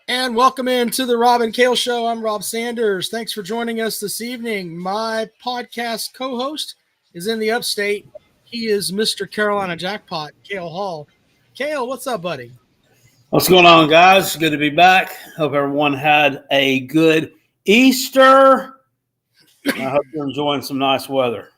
And welcome into the Rob and Kale Show. I'm Rob Sanders. Thanks for joining us this evening. My podcast co-host is in the upstate. He is Mr. Carolina Jackpot, Kale Hall. Kale, what's up, buddy? What's going on, guys? Good to be back. Hope everyone had a good Easter. I hope you're enjoying some nice weather.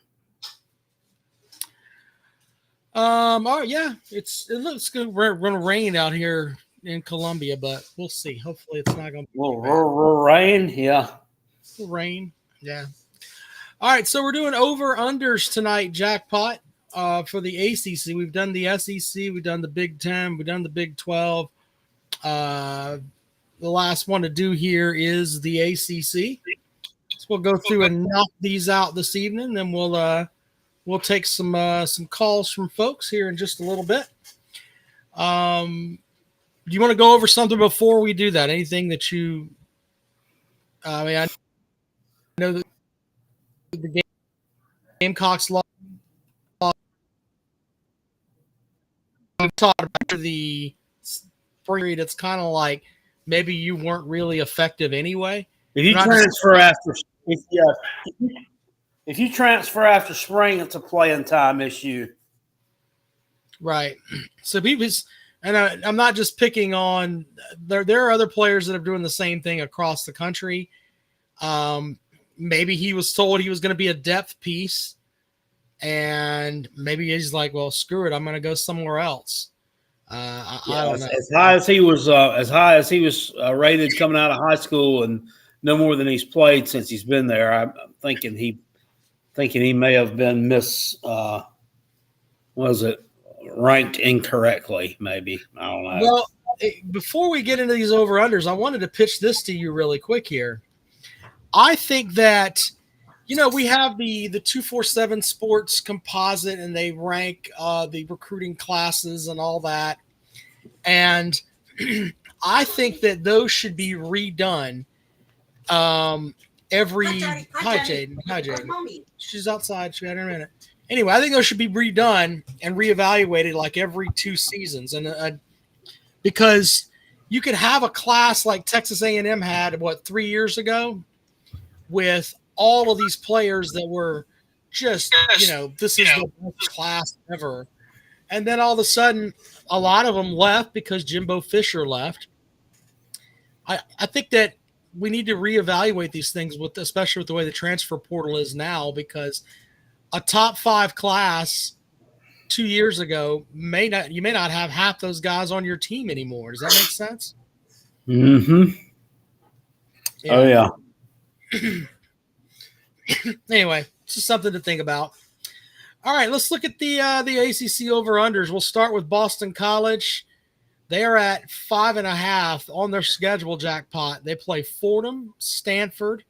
Oh yeah, it looks good. We're going to rain out here in Columbia, but we'll see. Hopefully, it's not going to be rain. Yeah, rain. Yeah. All right, so we're doing over unders tonight. Jackpot for the ACC. We've done the SEC. We've done the Big 10. We've done the Big 12. The last one to do here is the ACC. So we'll go through and knock these out this evening. Then we'll take some calls from folks here in just a little bit. Do you want to go over something before we do that? Anything that you? I know that the Gamecocks lost. We've talked about the period. It's kind of like maybe you weren't really effective anyway. If you transfer after spring, it's a playing time issue. Right. So he was, and I'm not just picking on. There are other players that are doing the same thing across the country. Maybe he was told he was going to be a depth piece, and maybe he's like, "Well, screw it, I'm going to go somewhere else." I don't know. As high as he was rated coming out of high school, and no more than he's played since he's been there. I'm thinking he may have been ranked incorrectly, maybe. I don't know. Well, before we get into these over-unders, I wanted to pitch this to you really quick here. I think that, we have the 247 Sports composite, and they rank the recruiting classes and all that. And I think that those should be redone Hi, Jaden. Hi, Jaden. She's outside. She got her in a minute. Anyway, I think those should be redone and reevaluated like every 2 seasons, and because you could have a class like Texas A&M had 3 years ago, with all of these players that were just this is the best class ever, and then all of a sudden a lot of them left because Jimbo Fisher left. I think that we need to reevaluate these things especially with the way the transfer portal is now, because a top 5 class 2 years ago you may not have half those guys on your team anymore. Does that make sense? Mm-hmm. Yeah. Oh yeah. Anyway, it's just something to think about. All right, let's look at the ACC over-unders. We'll start with Boston College. They are at 5.5 on their schedule, Jackpot. They play Fordham, Stanford.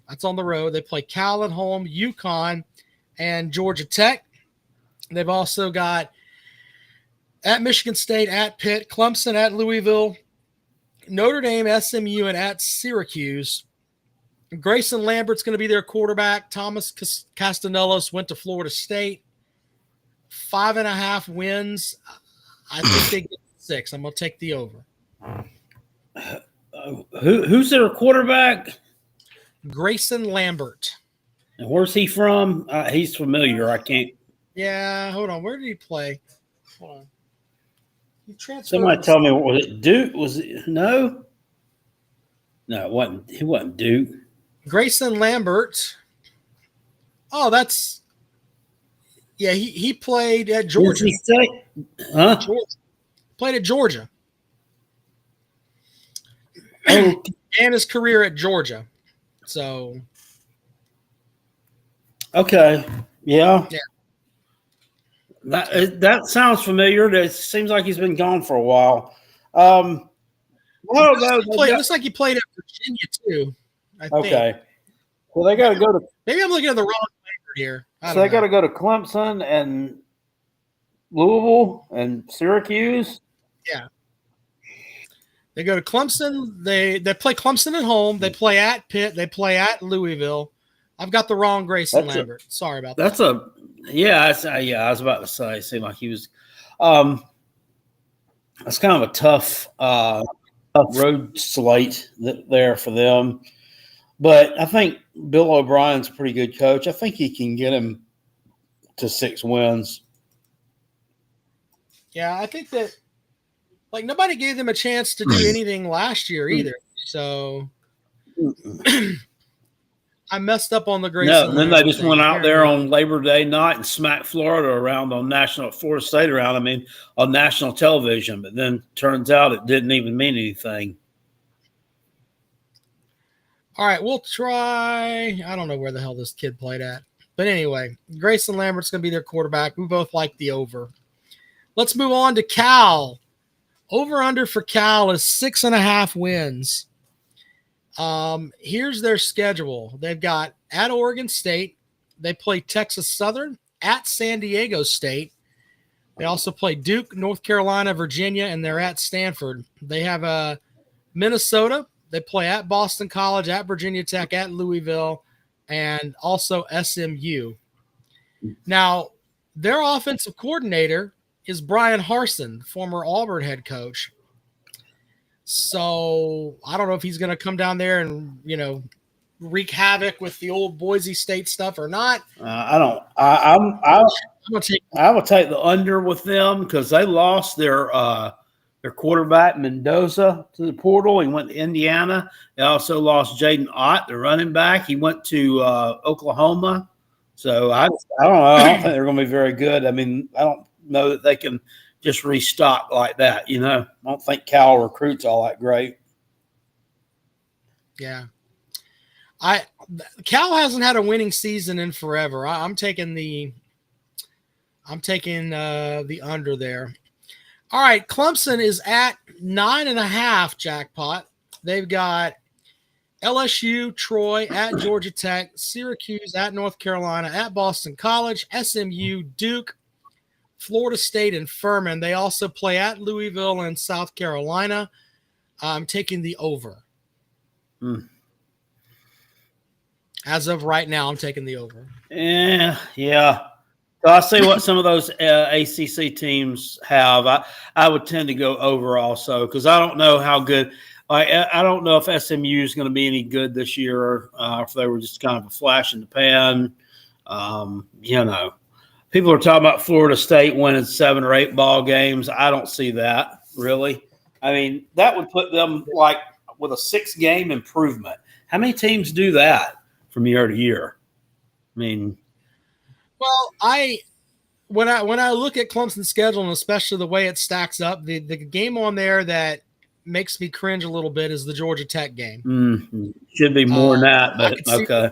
That's on the road. They play Cal at home, UConn, and Georgia Tech. They've also got at Michigan State, at Pitt, Clemson, at Louisville, Notre Dame, SMU, and at Syracuse. Grayson Lambert's going to be their quarterback. Thomas Castellanos went to Florida State. 5.5 wins. I think they get 6. I'm going to take the over. Who's their quarterback? Grayson Lambert. And where's he from? He's familiar. I can't. Yeah, hold on. Where did he play? Hold on. He transferred. Somebody tell me, was it Duke? Was it no? No, it wasn't. He wasn't Duke. Grayson Lambert. Oh, that's he played at Georgia. Huh? Georgia. Played at Georgia. Oh. And his career at Georgia. So okay. Yeah. Yeah. That sounds familiar. It seems like he's been gone for a while. It looks like he played at Virginia too. I think. Okay. Well, they got to go to. Maybe I'm looking at the wrong player here. So they got to go to Clemson and Louisville and Syracuse. Yeah. They go to Clemson. They play Clemson at home. They play at Pitt. They play at Louisville. I've got the wrong Grayson Lambert. Sorry about that. I was about to say. It seemed like he was. That's kind of a tough road slate there for them. But I think Bill O'Brien's a pretty good coach. I think he can get him to 6 wins. Yeah, I think that nobody gave them a chance to do anything last year either. So I messed up on the Grayson. No, and then they just thing. went out there on Labor Day night and smacked Florida around on Florida State around. I mean, on national television. But then turns out it didn't even mean anything. All right, we'll try. I don't know where the hell this kid played at. But anyway, Grayson Lambert's going to be their quarterback. We both like the over. Let's move on to Cal. Over-under for Cal is 6.5 wins. Here's their schedule. They've got at Oregon State. They play Texas Southern, at San Diego State. They also play Duke, North Carolina, Virginia, and they're at Stanford. They have Minnesota. They play at Boston College, at Virginia Tech, at Louisville, and also SMU. Now, their offensive coordinator is Brian Harsin, former Auburn head coach. So I don't know if he's going to come down there and, wreak havoc with the old Boise State stuff or not. I will take the under with them because they lost their quarterback Mendoza to the portal. He went to Indiana. They also lost Jaden Ott, the running back. He went to Oklahoma. So I don't know. I don't think they're going to be very good. I mean, I don't know that they can just restock like that. I don't think Cal recruits all that great. Yeah. Cal hasn't had a winning season in forever. I'm taking the under there. All right, Clemson is at 9.5 jackpot. They've got LSU, Troy, at Georgia Tech, Syracuse, at North Carolina, at Boston College, SMU, Duke, Florida State, and Furman. They also play at Louisville and South Carolina. I'm taking the over. As of right now, I'm taking the over. Yeah. So I'll see what some of those ACC teams have. I would tend to go over also because I don't know how good. I don't know if SMU is going to be any good this year, if they were just kind of a flash in the pan. People are talking about Florida State winning 7 or 8 ball games. I don't see that really. I mean, that would put them with a 6-game improvement. How many teams do that from year to year? I mean. Well, when I look at Clemson's schedule and especially the way it stacks up, the game on there that makes me cringe a little bit is the Georgia Tech game. Mm-hmm. Should be more than that, but okay.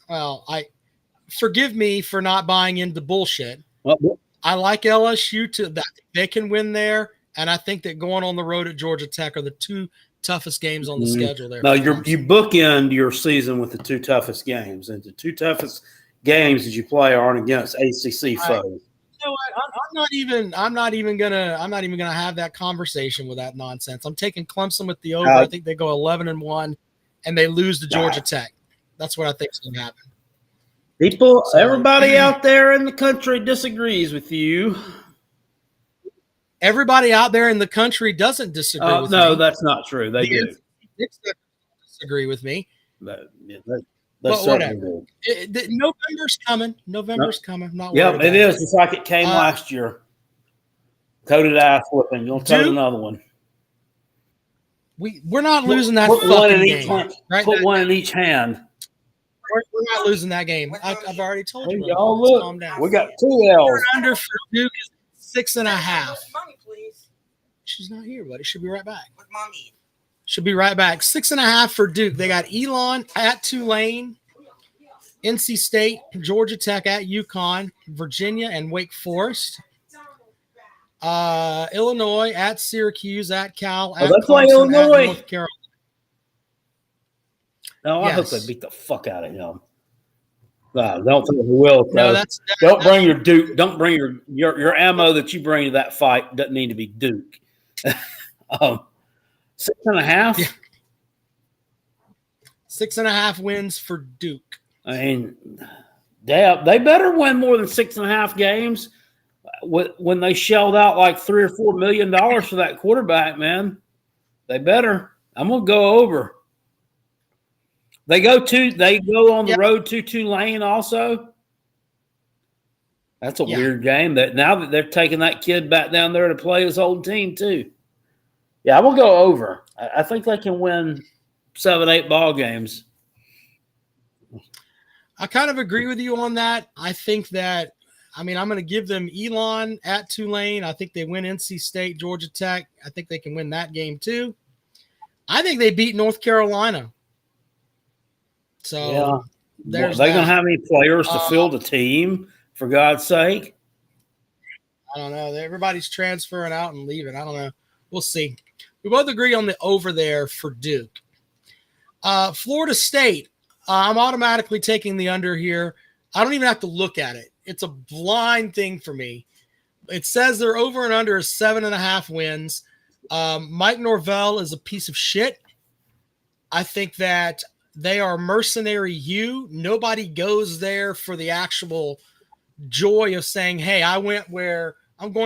Well, forgive me for not buying into bullshit. Well, I like LSU that they can win there, and I think that going on the road at Georgia Tech are the 2 toughest games on the schedule there. No, you bookend your season with the 2 toughest games, and the 2 toughest games that you play aren't against ACC foes. You know what? I'm not even gonna have that conversation with that nonsense. I'm taking Clemson with the over. I think they go 11-1, and they lose to Georgia Tech. That's what I think is gonna happen. Everybody out there in the country disagrees with you. Everybody out there in the country doesn't disagree with me. No, that's not true. They do. Disagree with me. But whatever. November's coming. November's coming. Not yep, it is. It's like it came last year. Toted ass whipping. You'll tote another one. We're not losing that fucking one in game. Each hand. Right? Put one in each hand. We're not losing that game. I've already told you. Y'all look. Calm down. We got 2 L's. Under for Duke is 6.5. Mommy, please. She's not here, buddy. She'll be right back. With mommy. She'll be right back. 6.5 for Duke. They got Elon at Tulane, NC State, Georgia Tech at UConn, Virginia, and Wake Forest. Illinois at Syracuse, at Cal, at Clemson, Illinois. At North Carolina. No, I hope they beat the fuck out of him. Don't think they will. No, don't bring your Duke. Don't bring your ammo that you bring to that fight. Doesn't need to be Duke. 6.5. Yeah. 6.5 wins for Duke. I mean, they better win more than 6.5 games. when they shelled out like $3 or $4 million for that quarterback, man, they better. I'm gonna go over. They go on the road to Tulane also. That's a weird game. That now that they're taking that kid back down there to play his old team too. Yeah, I'm gonna go over. I think they can win 7-8 ball games. I kind of agree with you on that. I think that, I'm going to give them Elon at Tulane. I think they win NC State, Georgia Tech. I think they can win that game too. I think they beat North Carolina. So there's they going to have any players to fill the team, for God's sake? I don't know. Everybody's transferring out and leaving. I don't know. We'll see. We both agree on the over there for Duke. Florida State. I'm automatically taking the under here. I don't even have to look at it. It's a blind thing for me. It says they're over and under 7.5 wins. Mike Norvell is a piece of shit. I think that they are mercenary U. Nobody goes there for the actual joy of saying, hey, I'm going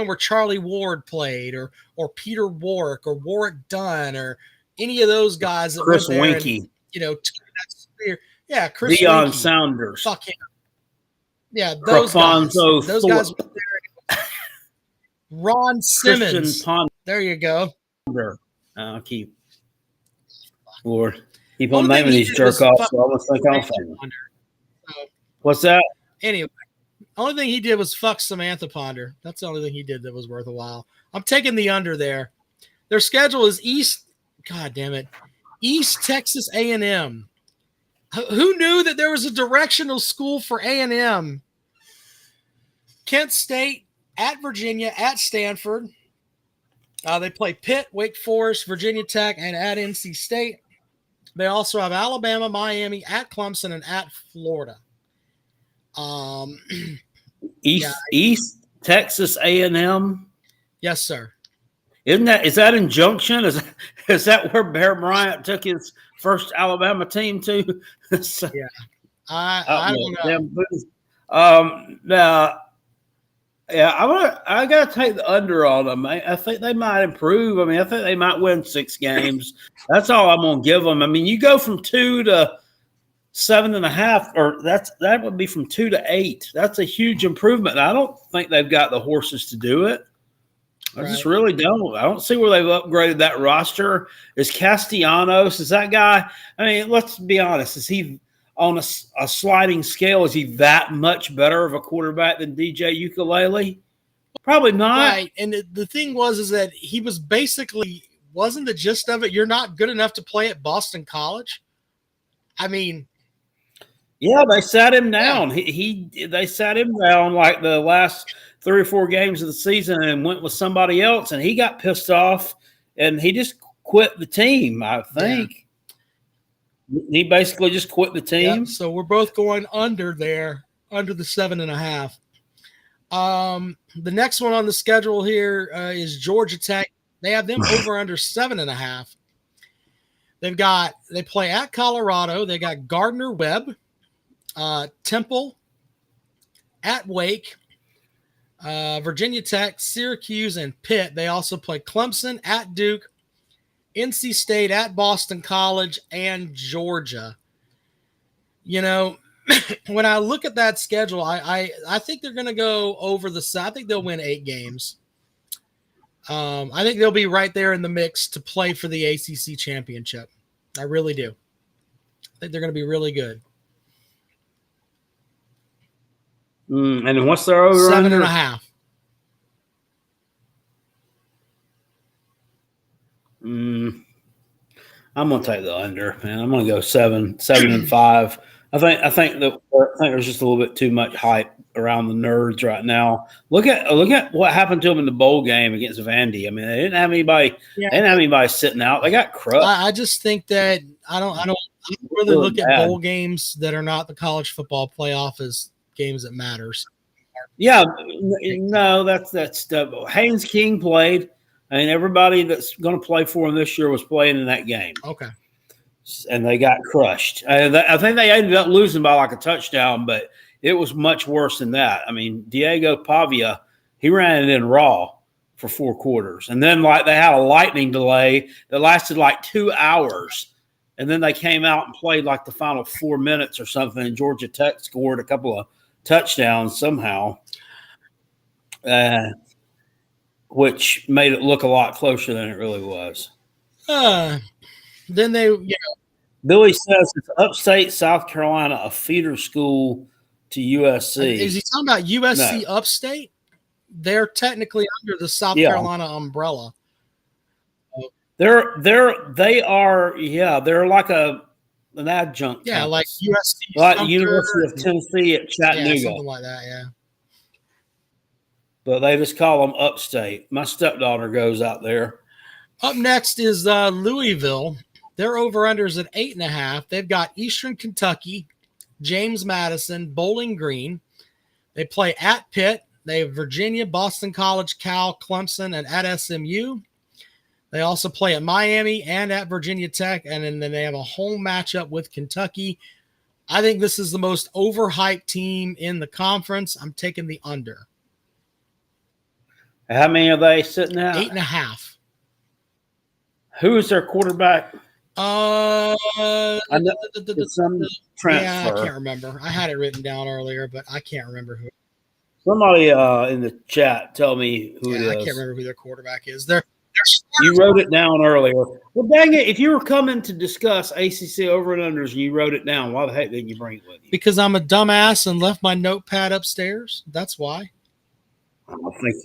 where Charlie Ward played or Peter Warwick or Warwick Dunn or any of those guys that Chris went there Winkie. And, Chris Deion Winkie. Saunders. Fuck him. Yeah, those guys. Those guys went there. Ron Simmons. There you go. I'll keep on naming these jerk offs. So I'm gonna think I'm famous. What's that? Anyway, the only thing he did was fuck Samantha Ponder. That's the only thing he did that was worth a while. I'm taking the under there. Their schedule is East Texas A&M. Who knew that there was a directional school for A&M? Kent State, at Virginia, at Stanford. They play Pitt, Wake Forest, Virginia Tech, and at NC State. They also have Alabama, Miami, at Clemson, and at Florida. East Texas A&M. Yes, sir. Is that in Junction? Is that where Bear Bryant took his first Alabama team to? Yeah, I don't know. I gotta take the under on them. I think they might improve. I think they might win 6 games. That's all I'm gonna give them. You go from 2 to 7.5, or that would be from 2 to 8. That's a huge improvement. I don't think they've got the horses to do it. I just really don't. I don't see where they've upgraded that roster. Is Castellanos, is that guy? Let's be honest. Is he on a sliding scale? Is he that much better of a quarterback than DJ Ukulele? Probably not. Right. And the thing is that he was basically, wasn't the gist of it, you're not good enough to play at Boston College? Yeah, they sat him down. They sat him down like the last 3 or 4 games of the season and went with somebody else, and he got pissed off, and he just quit the team, I think. Yeah. He basically just quit the team. Yep, so we're both going under there, under the 7.5. The next one on the schedule here is Georgia Tech. They have them over under 7.5. They play at Colorado. They got Gardner Webb, Temple, at Wake, Virginia Tech, Syracuse, and Pitt. They also play Clemson, at Duke, NC State, at Boston College, and Georgia. When I look at that schedule, I think they're going to go over I think they'll win 8 games. I think they'll be right there in the mix to play for the ACC championship. I really do. I think they're going to be really good. And what's their over? 7.5. I'm gonna take the under, man. I'm gonna go 7-5. I think there's just a little bit too much hype around the Nerds right now. Look at what happened to them in the bowl game against Vandy. They didn't have anybody. Yeah. They didn't have anybody sitting out. They got crushed. I just think that I don't really look at bowl games that are not the college football playoff as games that matters. Yeah, no, that's Haynes King played. Everybody that's going to play for him this year was playing in that game. Okay. And they got crushed. I think they ended up losing by like a touchdown, but it was much worse than that. Diego Pavia He ran it in raw for 4 quarters. And then like they had a lightning delay that lasted like 2 hours. And then they came out and played like the final 4 minutes or something. And Georgia Tech scored a couple of touchdowns somehow, which made it look a lot closer than it really was. Then they, Billy says it's upstate South Carolina, a feeder school to USC. Is he talking about USC No. upstate? They're technically under the South Carolina umbrella. They're like an adjunct. Yeah, campus. like USC, like the University of Tennessee at Chattanooga. Yeah, something like that, yeah. But they just call them upstate. My stepdaughter goes out there. Up next is Louisville. Their over-unders at 8.5. They've got Eastern Kentucky, James Madison, Bowling Green. They play at Pitt. They have Virginia, Boston College, Cal, Clemson, and at SMU. They also play at Miami and at Virginia Tech, and then they have a home matchup with Kentucky. I think this is the most overhyped team in the conference. I'm taking the under. How many are they sitting at? 8.5. Who is their quarterback? I know some transfer. Yeah, I can't remember. I had it written down earlier, but I can't remember who. Somebody in the chat tell me who it is. I can't remember who their quarterback is. You wrote it down earlier. Well, dang it. If you were coming to discuss ACC over and unders and you wrote it down, why the heck didn't you bring it with you? Because I'm a dumbass and left my notepad upstairs. That's why. I don't think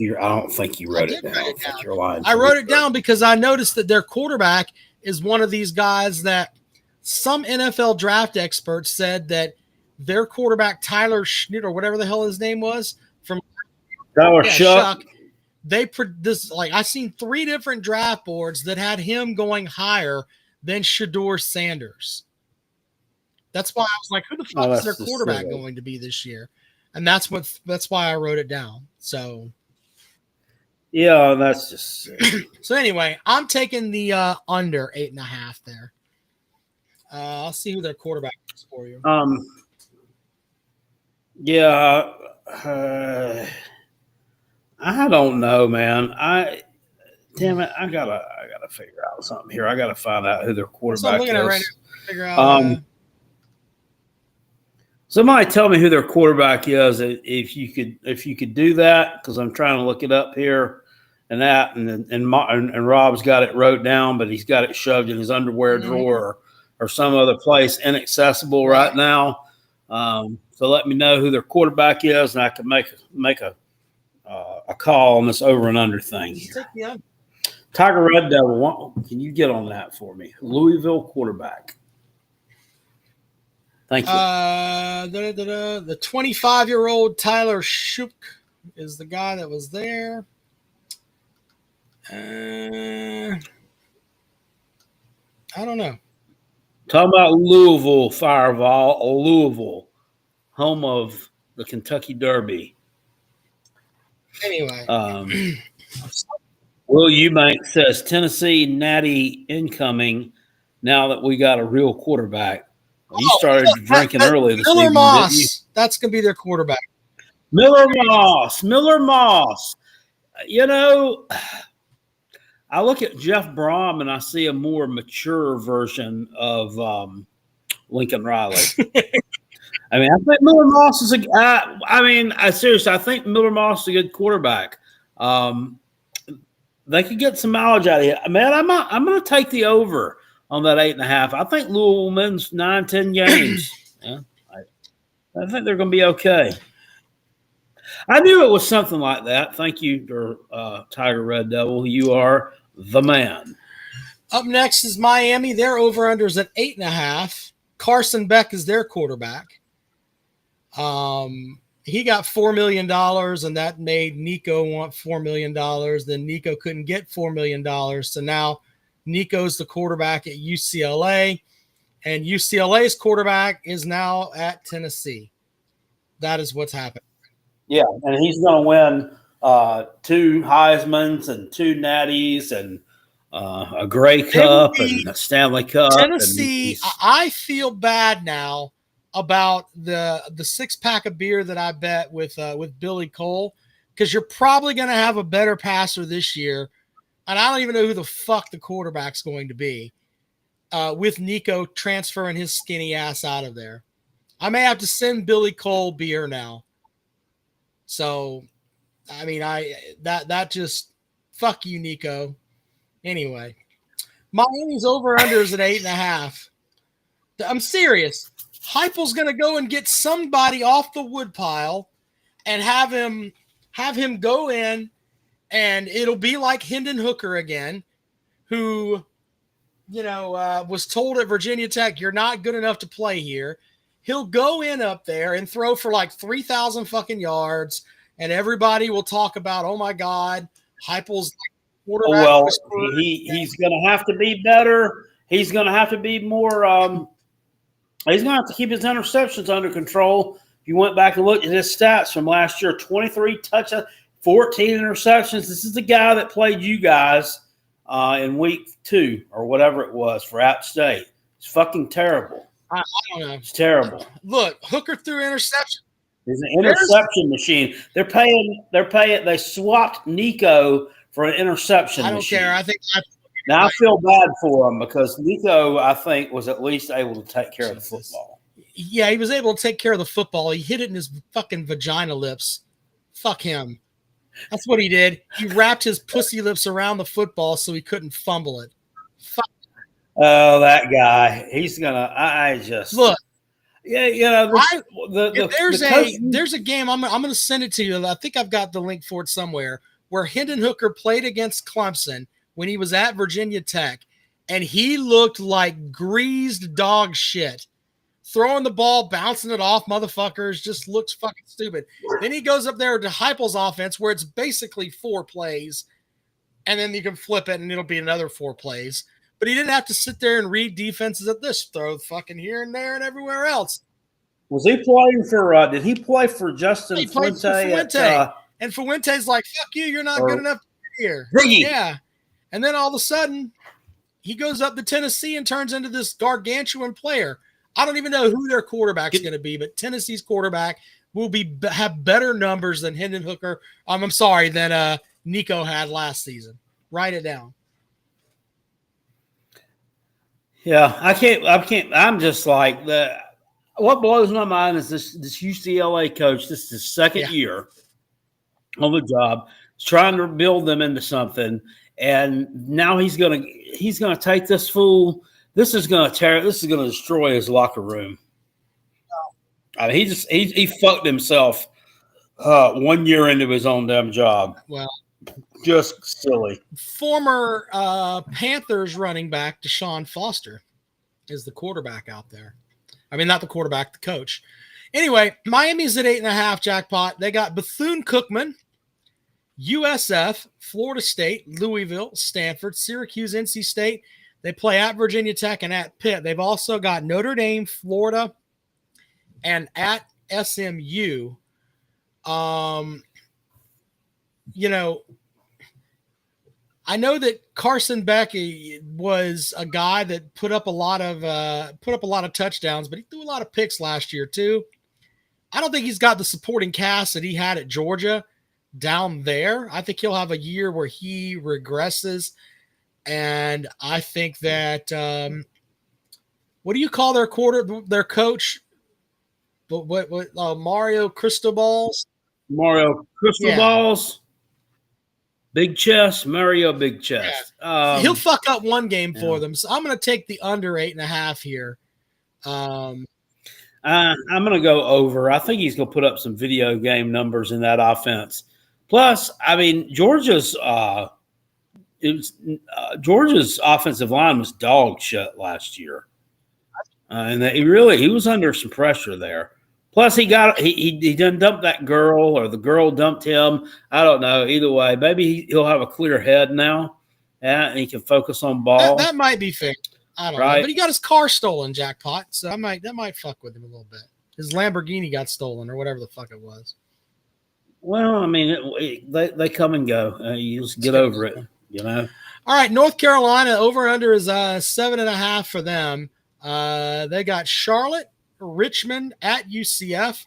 you wrote it down. You're lying. I wrote it down because I noticed that their quarterback is one of these guys that some NFL draft experts said that their quarterback, Tyler Schnitt, or whatever the hell his name was, from Tyler Shuck. I seen 3 different draft boards that had him going higher than Shedeur Sanders. That's why I was like, who the fuck is their quarterback going to be this year? And that's why I wrote it down. So yeah, that's just so anyway, I'm taking the under 8.5 there. I'll see who their quarterback is for you. Yeah. I don't know, man. Damn it, I gotta figure out something here. I gotta find out who their quarterback is. Right now, figure out. Somebody tell me who their quarterback is if you could do that, because I'm trying to look it up here and that and Rob's got it wrote down, but he's got it shoved in his underwear drawer or some other place inaccessible right now. So let me know who their quarterback is, and I can make a call on this over and under thing here. Tiger Red Devil, can you get on that for me? Louisville quarterback. Thank you. The 25-year-old Tyler Shook is the guy that was there. I don't know. Talking about Louisville, Fireball, Louisville, home of the Kentucky Derby. Anyway. Will Eubank says Tennessee Natty incoming now that we got a real quarterback. You started drinking early this Miller evening, Moss. didn't you? That's going to be their quarterback. Miller Moss. You know, I look at Jeff Brom and I see a more mature version of Lincoln Riley. I mean, I think Miller Moss is seriously, I think Miller Moss is a good quarterback. They could get some mileage out of it. Man, I'm going to take the over on that 8.5. I think Louisville wins 9-10 games. Yeah, I think they're going to be okay. I knew it was something like that. Thank you, Tiger Red Devil. You are the man. Up next is Miami. Their over-unders at 8.5. Carson Beck is their quarterback. He got $4 million, and that made Nico want $4 million. Then Nico couldn't get $4 million. So now Nico's the quarterback at UCLA, and UCLA's quarterback is now at Tennessee. That is what's happened. Yeah, and he's going to win 2 Heismans and 2 Natties and a Grey Cup and a Stanley Cup. Tennessee, I feel bad now about the 6-pack of beer that I bet with Billy Cole, because you're probably going to have a better passer this year. And I don't even know who the fuck the quarterback's going to be with Nico transferring his skinny ass out of there. I may have to send Billy Cole beer now. So, I mean, that just fuck you, Nico. Anyway, Miami's over-under is at 8.5. I'm serious. Heupel's going to go and get somebody off the woodpile and have him go in, and it'll be like Hendon Hooker again, who, was told at Virginia Tech, you're not good enough to play here. He'll go in up there and throw for like 3,000 fucking yards, and everybody will talk about, oh my God, Heupel's quarterback. Well, he's going to have to be better. He's going to have to be more. He's going to have to keep his interceptions under control. If you went back and looked at his stats from last year, 23 touchdowns, 14 interceptions. This is the guy that played you guys in week 2 or whatever it was for App State. It's fucking terrible. I don't know. It's terrible. Look, Hooker threw interception. He's an interception machine. They swapped Nico for an interception machine. I don't care. Now, I feel bad for him because Nico, I think, was at least able to take care of the football. Yeah, he was able to take care of the football. He hit it in his fucking vagina lips. Fuck him. That's what he did. He wrapped his pussy lips around the football so he couldn't fumble it. Fuck. Oh, that guy. He's going to – Look. Yeah, there's a game, I'm going to send it to you. I think I've got the link for it somewhere, where Hendon Hooker played against Clemson when he was at Virginia Tech, and he looked like greased dog shit. Throwing the ball, bouncing it off motherfuckers, just looks fucking stupid. Then he goes up there to Heupel's offense where it's basically 4 plays, and then you can flip it and it'll be another 4 plays. But he didn't have to sit there and read defenses at this, throw fucking here and there and everywhere else. Was he playing for did he play for Justin He played Fuente? for Fuente. And Fuente's like, fuck you, you're not good enough to be here. Riggy. Yeah. And then all of a sudden, he goes up to Tennessee and turns into this gargantuan player. I don't even know who their quarterback's going to be, but Tennessee's quarterback will have better numbers than Hendon Hooker. I'm sorry, than Nico had last season. Write it down. Yeah, I can't. I'm just like the. What blows my mind is this UCLA coach. This is his second year on the job. He's trying to build them into something, and now he's gonna take this fool. This is gonna destroy his locker room. I mean, he fucked himself 1 year into his own damn job. Well, just silly. Former Panthers running back Deshaun Foster is the quarterback out there. I mean, not the quarterback, the coach. Anyway, Miami's at 8.5 jackpot. They got Bethune-Cookman, USF, Florida State, Louisville, Stanford, Syracuse, NC State. They play at Virginia Tech and at Pitt. They've also got Notre Dame, Florida, and at SMU. I know that Carson Beck was a guy that put up a lot of touchdowns, but he threw a lot of picks last year too. I don't think he's got the supporting cast that he had at Georgia down there. I think he'll have a year where he regresses, and I think that what do you call their coach? What Mario Cristobal's? Mario Cristobal's. Big chest, Mario Big Chest. Yeah. He'll fuck up one game for them. So I'm going to take the under 8.5 here. I'm going to go over. I think he's going to put up some video game numbers in that offense. Plus, I mean, Georgia's offensive line was dog shit last year, and he was under some pressure there. Plus, he done dumped that girl, or the girl dumped him. I don't know. Either way, maybe he'll have a clear head now, and he can focus on ball. That might be fair. I don't know. But he got his car stolen, jackpot. So that might fuck with him a little bit. His Lamborghini got stolen, or whatever the fuck it was. Well, I mean, they come and go. You just get over it, you know. All right, North Carolina over under is 7.5 for them. They got Charlotte, Richmond at UCF.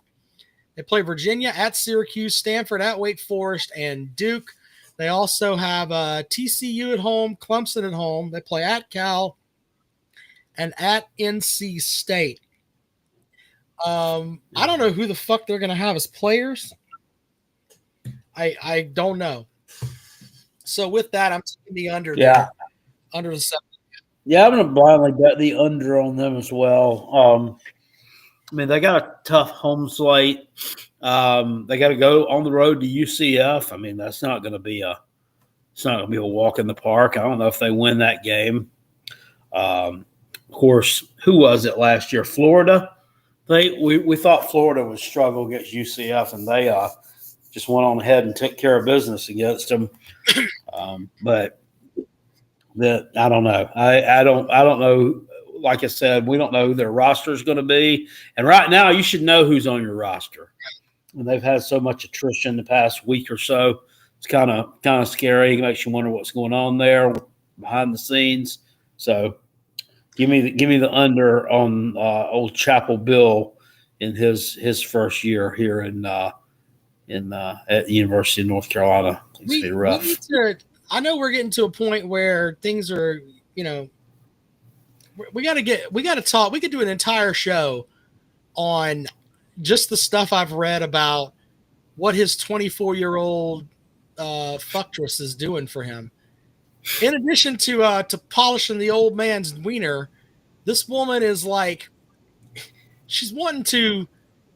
They play Virginia at Syracuse, Stanford at Wake Forest, and Duke. They also have TCU at home, Clemson at home. They play at Cal and at NC State. I don't know who the fuck they're going to have as players. I don't know. So with that, I'm taking the under there. Under the 7. Yeah, I'm going to blindly bet the under on them as well. I mean, they got a tough home slate. They got to go on the road to UCF. I mean, that's not going to be a walk in the park. I don't know if they win that game. Of course, who was it last year? Florida. We thought Florida would struggle against UCF, and they just went on ahead and took care of business against them. But I don't know. I don't know. Like I said, we don't know who their roster is going to be. And right now, you should know who's on your roster. And they've had so much attrition the past week or so. It's kind of scary. It makes you wonder what's going on there behind the scenes. So give me the under on old Chapel Bill in his first year here at the University of North Carolina. It's going to be rough. I know we're getting to a point where things are, we got to talk. We could do an entire show on just the stuff I've read about what his 24-year-old fucktress is doing for him. In addition to polishing the old man's wiener, this woman is like, she's wanting to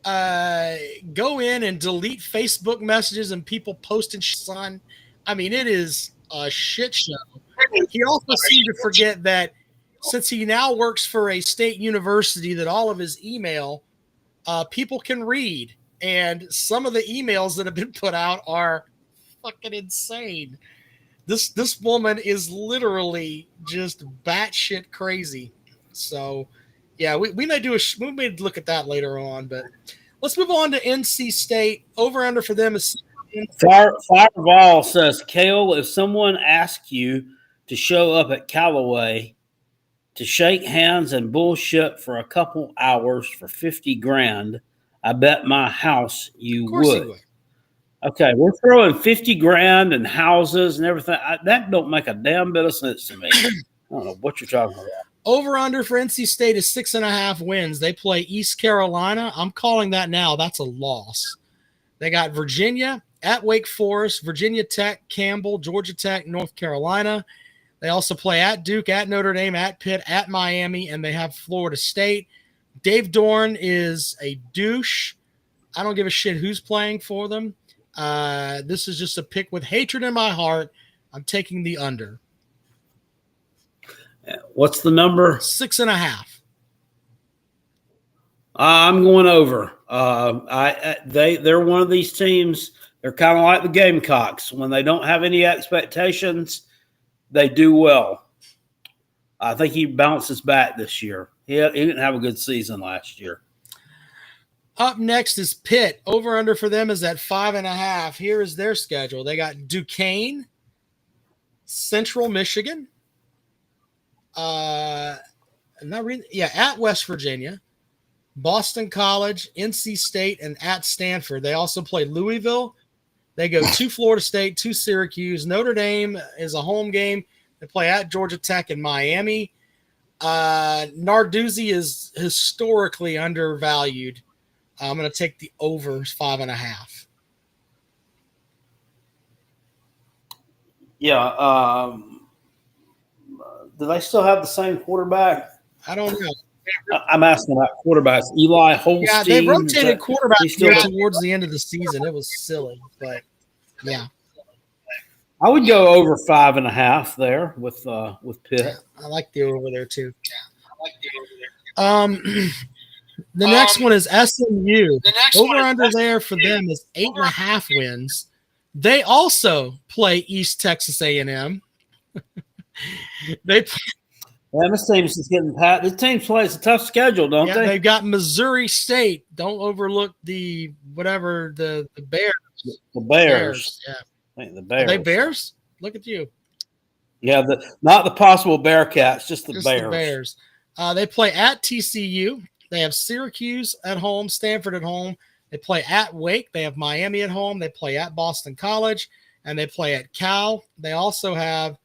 go in and delete Facebook messages and people posting shit on. I mean, it is a shit show. He also seemed to forget that since he now works for a state university, that all of his email people can read, and some of the emails that have been put out are fucking insane. This woman is literally just batshit crazy. So, yeah, we may look at that later on, but let's move on to NC State. Over under for them is Fireball says, Cale, if someone asks you to show up at Callaway to shake hands and bullshit for a couple hours for $50,000, I bet my house you would. Okay, we're throwing $50,000 and houses and everything. That don't make a damn bit of sense to me. I don't know what you're talking about. Over under for NC State is 6.5 wins. They play East Carolina. I'm calling that now. That's a loss. They got Virginia at Wake Forest, Virginia Tech, Campbell, Georgia Tech, North Carolina. They also play at Duke, at Notre Dame, at Pitt, at Miami, and they have Florida State. Dave Dorn is a douche. I don't give a shit who's playing for them. This is just a pick with hatred in my heart. I'm taking the under. What's the number? 6.5. I'm going over. They're one of these teams. They're kind of like the Gamecocks. When they don't have any expectations, they do well. I think he bounces back this year. He didn't have a good season last year. Up next is Pitt. Over under for them is at 5.5. Here is their schedule. They got Duquesne, Central Michigan, at West Virginia, Boston College, NC State, and at Stanford. They also play Louisville. They go to Florida State, to Syracuse. Notre Dame is a home game. They play at Georgia Tech and Miami. Narduzzi is historically undervalued. I'm going to take the over 5.5. Yeah. Do they still have the same quarterback? I don't know. I'm asking about quarterbacks. Eli Holstein. Yeah, they rotated quarterbacks towards the end of the season. It was silly, but yeah. I would go over 5.5 there with Pitt. Yeah, I like the over there too. The next one is SMU. Over under there for them is 8.5 wins. They also play East Texas A&M. This team's just getting pat. This team plays a tough schedule, don't they? They've got Missouri State. Don't overlook the Bears. The Bears. Yeah. I think the Bears. Are they Bears? Look at you. Yeah, not the possible Bearcats, just the Bears. The Bears. They play at TCU. They have Syracuse at home, Stanford at home, They play at Wake. They have Miami at home. They play at Boston College, and they play at Cal. They also have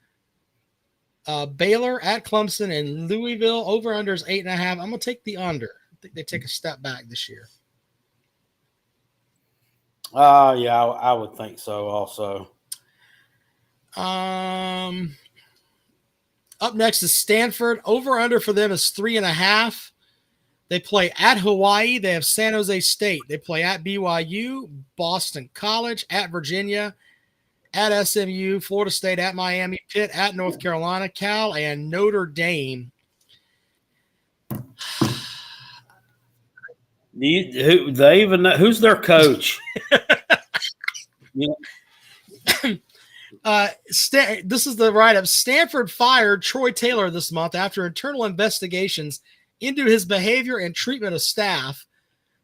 Baylor at Clemson and Louisville. Over-under is 8.5. I'm going to take the under. I think they take a step back this year. Yeah, I would think so also. Up next is Stanford. Over-under for them is 3.5. They play at Hawaii. They have San Jose State. They play at BYU, Boston College, at Virginia, at SMU, Florida State, at Miami, Pitt, at North Carolina, Cal, and Notre Dame. They even know who's their coach? This is the write-up. Stanford fired Troy Taylor this month after internal investigations into his behavior and treatment of staff.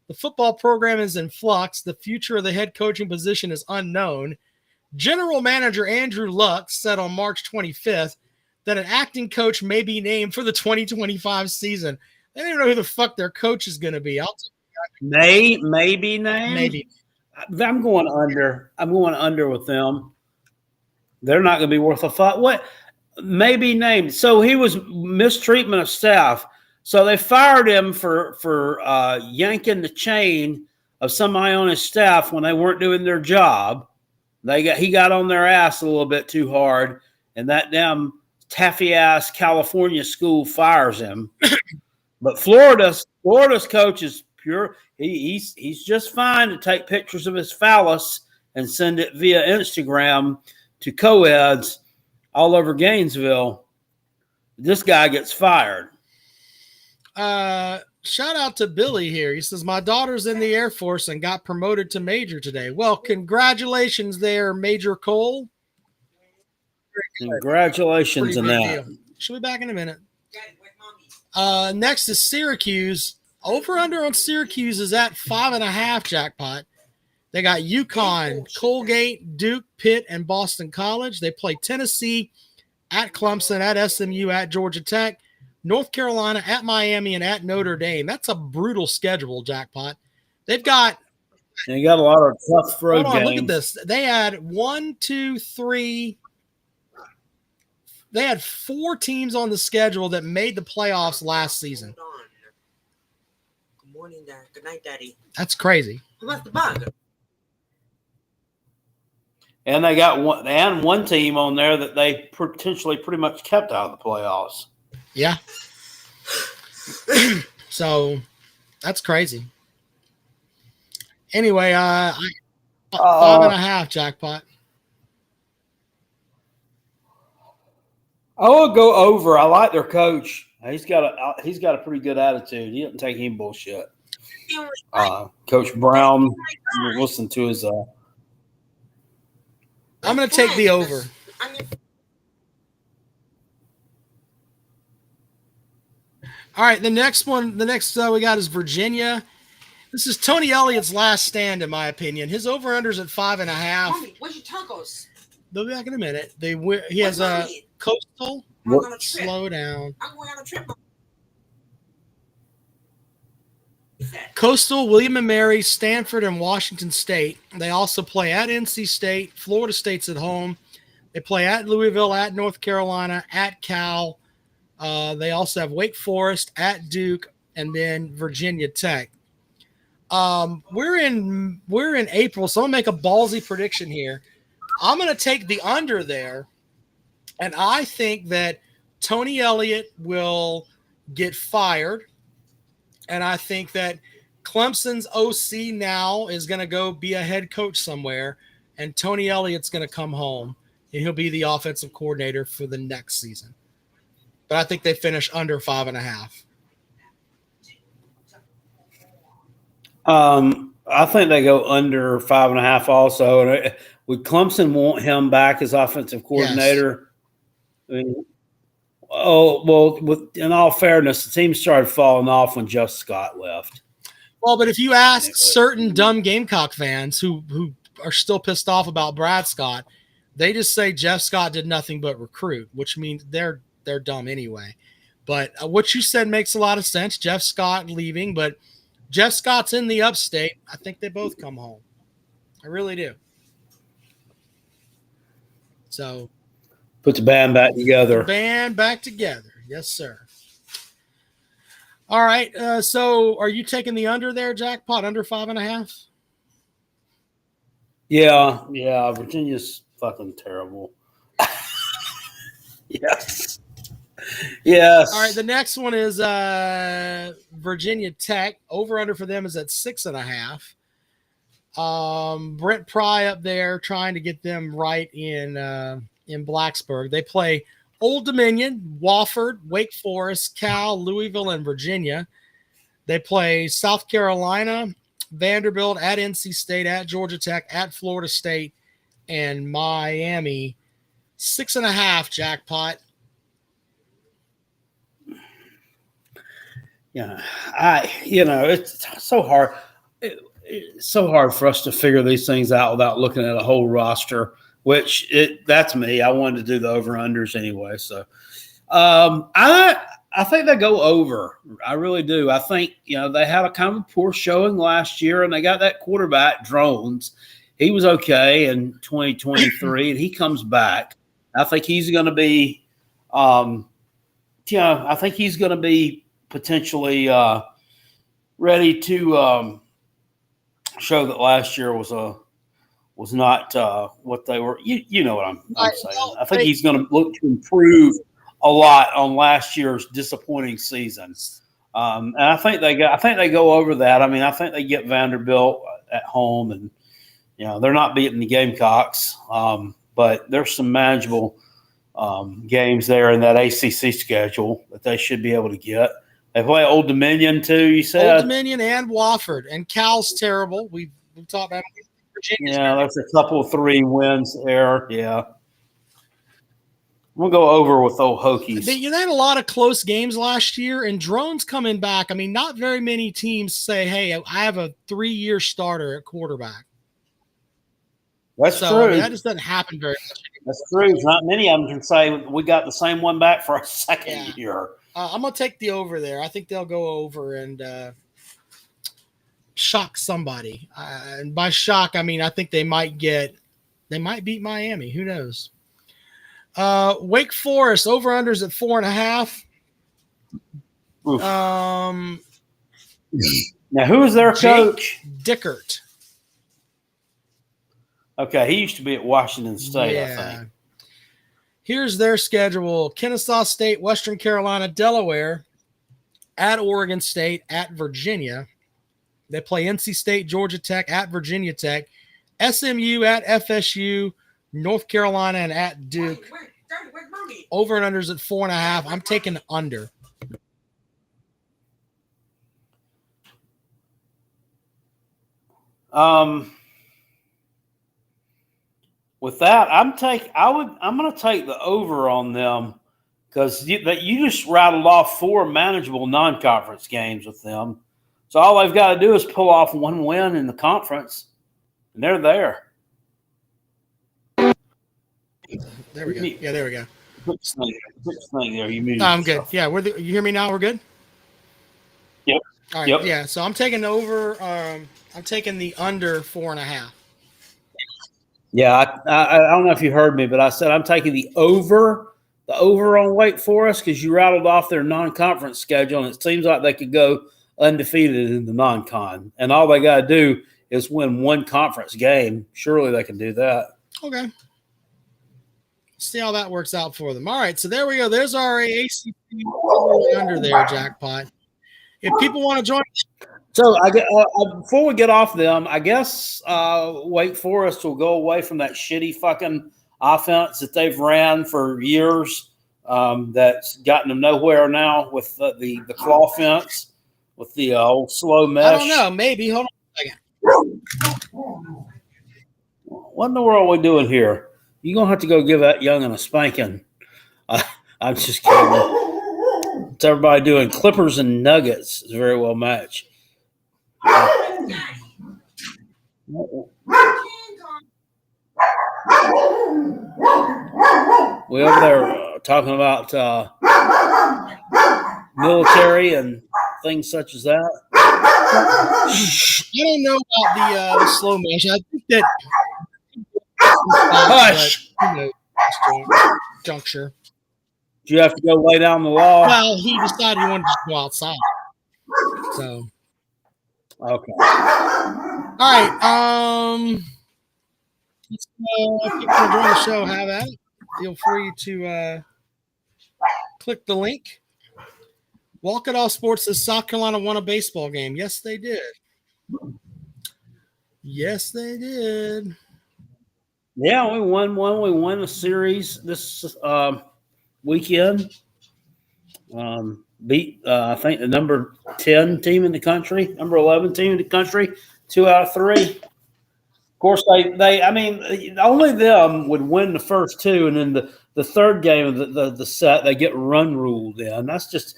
The football program is in flux. The future of the head coaching position is unknown. General manager Andrew Luck said on March 25th that an acting coach may be named for the 2025 season. They don't even know who the fuck their coach is going to be. Maybe named. Maybe. I'm going under. I'm going under with them. They're not going to be worth a fuck. What? Maybe named. So he was mistreatment of staff. So they fired him for yanking the chain of somebody on his staff when they weren't doing their job. He got on their ass a little bit too hard, and that damn taffy ass California school fires him. But Florida's coach is pure. He's just fine to take pictures of his phallus and send it via Instagram to co-eds all over Gainesville. This guy gets fired. Shout out to Billy here. He says, my daughter's in the Air Force and got promoted to major today. Well, congratulations there, Major Cole. Congratulations on that. Deal. She'll be back in a minute. Next is Syracuse. Over-under on Syracuse is at 5.5 jackpot. They got UConn, Colgate, Duke, Pitt, and Boston College. They play Tennessee, at Clemson, at SMU, at Georgia Tech, North Carolina, at Miami, and at Notre Dame. That's a brutal schedule, jackpot. They've got – They got a lot of tough road games. Look at this. They had 1, 2, 3 – they had 4 teams on the schedule that made the playoffs last season. Good morning, Dad. Good night, Daddy. That's crazy. How about the bug? And they got one team on there that they potentially pretty much kept out of the playoffs. Yeah. So that's crazy. Anyway, 5.5 jackpot. I will go over. I like their coach. He's got a pretty good attitude. He doesn't take any bullshit. Coach Brown, listen to his. I'm going to take the over. All right, the next we got is Virginia. This is Tony Elliott's last stand, in my opinion. His over-under's at 5.5. Mommy, where's your tacos? They'll be back in a minute. He has a Coastal. Slow down. I'm going on a trip. Coastal, William & Mary, Stanford, and Washington State. They also play at NC State. Florida State's at home. They play at Louisville, at North Carolina, at Cal. They also have Wake Forest, at Duke, and then Virginia Tech. We're in April, so I'm gonna make a ballsy prediction here. I'm gonna take the under there, and I think that Tony Elliott will get fired. And I think that Clemson's OC now is going to go be a head coach somewhere, and Tony Elliott's going to come home, and he'll be the offensive coordinator for the next season. But I think they finish under 5.5. I think they go under 5.5 also. And would Clemson want him back as offensive coordinator? Yes. I mean, in all fairness, the team started falling off when Jeff Scott left. Well, but if you ask certain dumb Gamecock fans who are still pissed off about Brad Scott, they just say Jeff Scott did nothing but recruit, which means they're dumb anyway. But what you said makes a lot of sense. Jeff Scott leaving, but Jeff Scott's in the upstate. I think they both come home. I really do. So put the band back together. Band back together. Yes, sir. All right. So are you taking the under there, Jackpot? Under 5.5? Yeah. Virginia's fucking terrible. Yes. Yes. All right. The next one is Virginia Tech. Over under for them is at 6.5. Brent Pry up there trying to get them right in Blacksburg. They play Old Dominion, Wofford, Wake Forest, Cal, Louisville, and Virginia. They play South Carolina, Vanderbilt, at NC State, at Georgia Tech, at Florida State, and Miami. 6.5, Jackpot. Yeah, it's so hard. It's so hard for us to figure these things out without looking at a whole roster. That's me. I wanted to do the over-unders anyway. So I think they go over. I really do. I think, they had a kind of a poor showing last year, and they got that quarterback, Drones. He was okay in 2023, and he comes back. I think he's going to be potentially ready to show that last year was not what they were. You know what I'm saying. I think he's going to look to improve a lot on last year's disappointing season. And I think they go over that. I mean, I think they get Vanderbilt at home, and they're not beating the Gamecocks, but there's some manageable games there in that ACC schedule that they should be able to get. They play Old Dominion too, you said? Old Dominion and Wofford. And Cal's terrible. We've talked about Virginia. Yeah, there's a couple of 3 wins there. Yeah. We'll go over with old Hokies. They had a lot of close games last year, and Drones coming back. I mean, not very many teams say, hey, I have a 3-year starter at quarterback. That's true. I mean, that just doesn't happen very much. That's true. Not many of them can say we got the same one back for a second year. I'm going to take the over there. I think they'll go over and shock somebody. And by shock, I mean I think they might beat Miami. Who knows? Wake Forest, over-unders at 4.5. Now, who is their coach? Dickert. Okay, he used to be at Washington State, I think. Here's their schedule: Kennesaw State, Western Carolina, Delaware, at Oregon State, at Virginia. They play NC State, Georgia Tech, at Virginia Tech, SMU at FSU, North Carolina, and at Duke. Over and unders at 4.5. I'm taking under. With that, I'm going to take the over on them because you just rattled off 4 manageable non-conference games with them. So all they've got to do is pull off 1 win in the conference, and they're there. There we go. Yeah, there we go. Quick thing there. You muted I'm good. yourself. Yeah, you hear me now? We're good? Yep. All right. Yep. Yeah, so I'm taking over. I'm taking the under 4.5. Yeah, I don't know if you heard me, but I said I'm taking the over on Wake Forest because you rattled off their non-conference schedule, and it seems like they could go undefeated in the non-con. And all they got to do is win 1 conference game. Surely they can do that. Okay. See how that works out for them. All right, so there we go. There's our ACC under there, Jackpot. If people want to join. So before we get off them, I guess Wake Forest will go away from that shitty fucking offense that they've ran for years that's gotten them nowhere now with the claw fence, with the old slow mesh. I don't know. Maybe. Hold on a second. What in the world are we doing here? You're going to have to go give that youngin' a spanking. I'm just kidding. It's everybody doing Clippers and Nuggets is very well matched. We over there talking about military and things such as that. don't know about the slow motion. I think that Hush. but, juncture. Do you have to go lay down the law? Well, he decided he wanted to go outside. So Okay. all right. Let's, if you want to join the show, have at it. Feel free to click the link. Walk It All Sports says South Carolina won a baseball game. Yes, they did. Yes, they did. Yeah, we won one. We won a series this weekend. Beat I think the number 10 team in the country, number 11 team in the country, 2 out of 3. Of course, they I mean, only them would win the first 2, and then the third game of the set they get run ruled in. That's just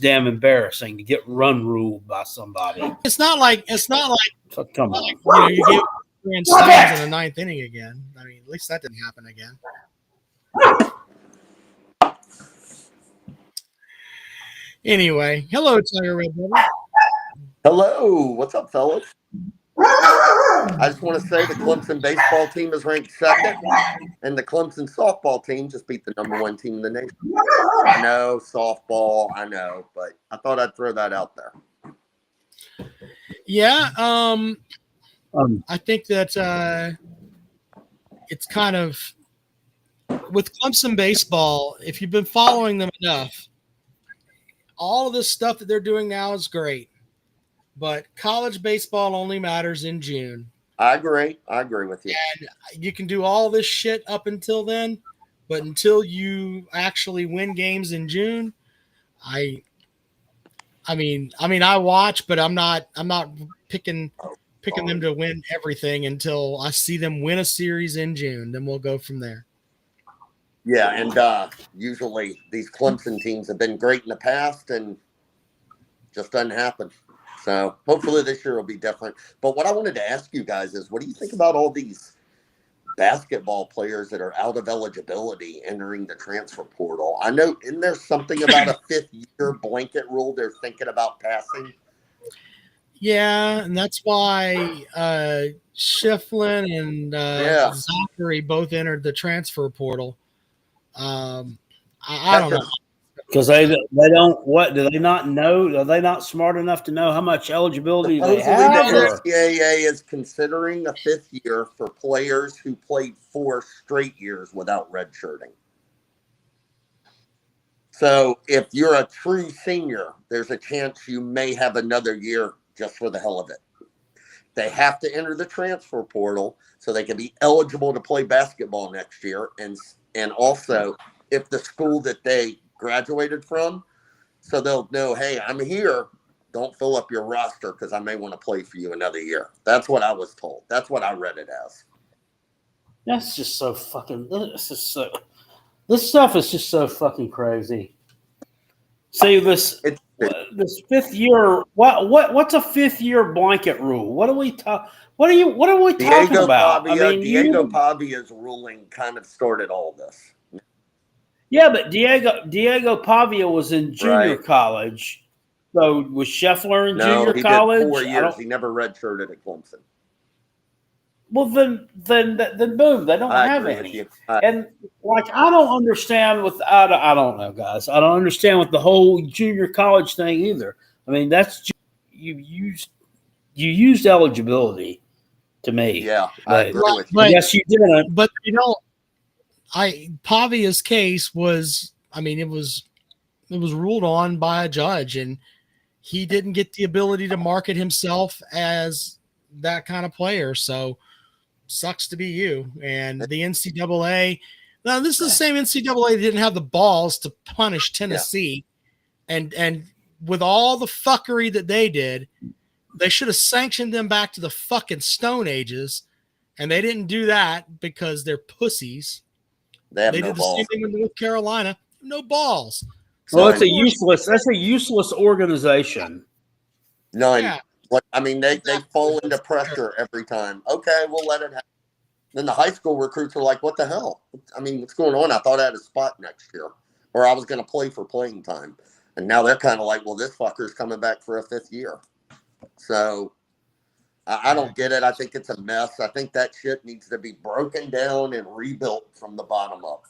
damn embarrassing to get run ruled by somebody. It's not like So, come on. you gave grand slams in the 9th inning again. I mean, at least that didn't happen again. Anyway, hello, Tiger Red Brother. Hello, what's up, fellas? I just want to say the Clemson baseball team is ranked 2nd, and the Clemson softball team just beat the number 1 team in the nation. I know, softball, I know, but I thought I'd throw that out there. Yeah, I think that it's kind of with Clemson baseball, if you've been following them enough, all of this stuff that they're doing now is great. But college baseball only matters in June. I agree with you. And you can do all this shit up until then, but until you actually win games in June, I mean, I watch, but I'm not picking them to win everything until I see them win a series in June. Then we'll go from there. Yeah, and usually these Clemson teams have been great in the past and just doesn't happen. So hopefully this year will be different. But what I wanted to ask you guys is, what do you think about all these basketball players that are out of eligibility entering the transfer portal? I know, isn't there something about a 5th-year blanket rule they're thinking about passing? Yeah, and that's why Shiflin and Zachary both entered the transfer portal. I don't know. Because they don't, what, do they not know? Are they not smart enough to know how much eligibility they have? The NCAA is considering a 5th year for players who played 4 straight years without redshirting. So if you're a true senior, there's a chance you may have another year just for the hell of it. They have to enter the transfer portal so they can be eligible to play basketball next year. And also, if the school that they graduated from, so they'll know, hey, I'm here, don't fill up your roster because I may want to play for you another year. That's what I was told. That's what I read it as. That's just so fucking, this stuff is just so fucking crazy. See, this 5th year, what's a 5th year blanket rule? What are we talking about? Diego Pavia's ruling kind of started all this. Yeah, but Diego Pavia was in junior college. So was Scheffler in junior college? Did 4 years. He never redshirted at Clemson. Well, then boom, they don't have any. And like, I don't understand I don't know, guys. I don't understand with the whole junior college thing either. I mean, that's just, you used eligibility to me. Yeah, I agree with you. Yes, you did. But Pavia's case was, I mean, it was ruled on by a judge, and he didn't get the ability to market himself as that kind of player. So sucks to be you. And the NCAA, now this is the same NCAA that didn't have the balls to punish Tennessee. Yeah. And with all the fuckery that they did, they should have sanctioned them back to the fucking Stone Ages. And they didn't do that because they're pussies. They did the same thing with North Carolina. No balls. So well, that's a useless organization. None. Yeah. I mean, they fall into pressure every time. Okay, we'll let it happen. Then the high school recruits are like, what the hell? I mean, what's going on? I thought I had a spot next year, or I was going to play for playing time. And now they're kind of like, well, this fucker's coming back for a 5th year. So I don't get it. I think it's a mess. I think that shit needs to be broken down and rebuilt from the bottom up.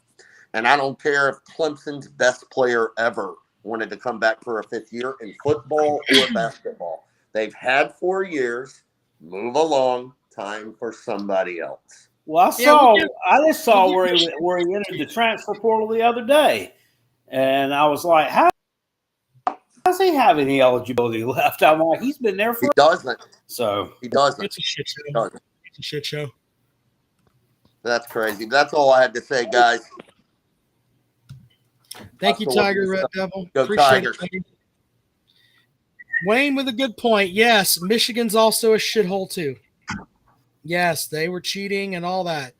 And I don't care if Clemson's best player ever wanted to come back for a 5th year in football or basketball. They've had 4 years. Move along. Time for somebody else. Well, I just saw where he entered the transfer portal the other day, and I was like, how does he have any eligibility left? I'm like, he's been there for. He doesn't. So he doesn't. It's a shit show. It's a shit show. That's crazy. That's all I had to say, guys. Thank you, Tiger Red Devil. Go Appreciate Tigers. it. Wayne with a good point. Yes, Michigan's also a shithole too. Yes, they were cheating and all that.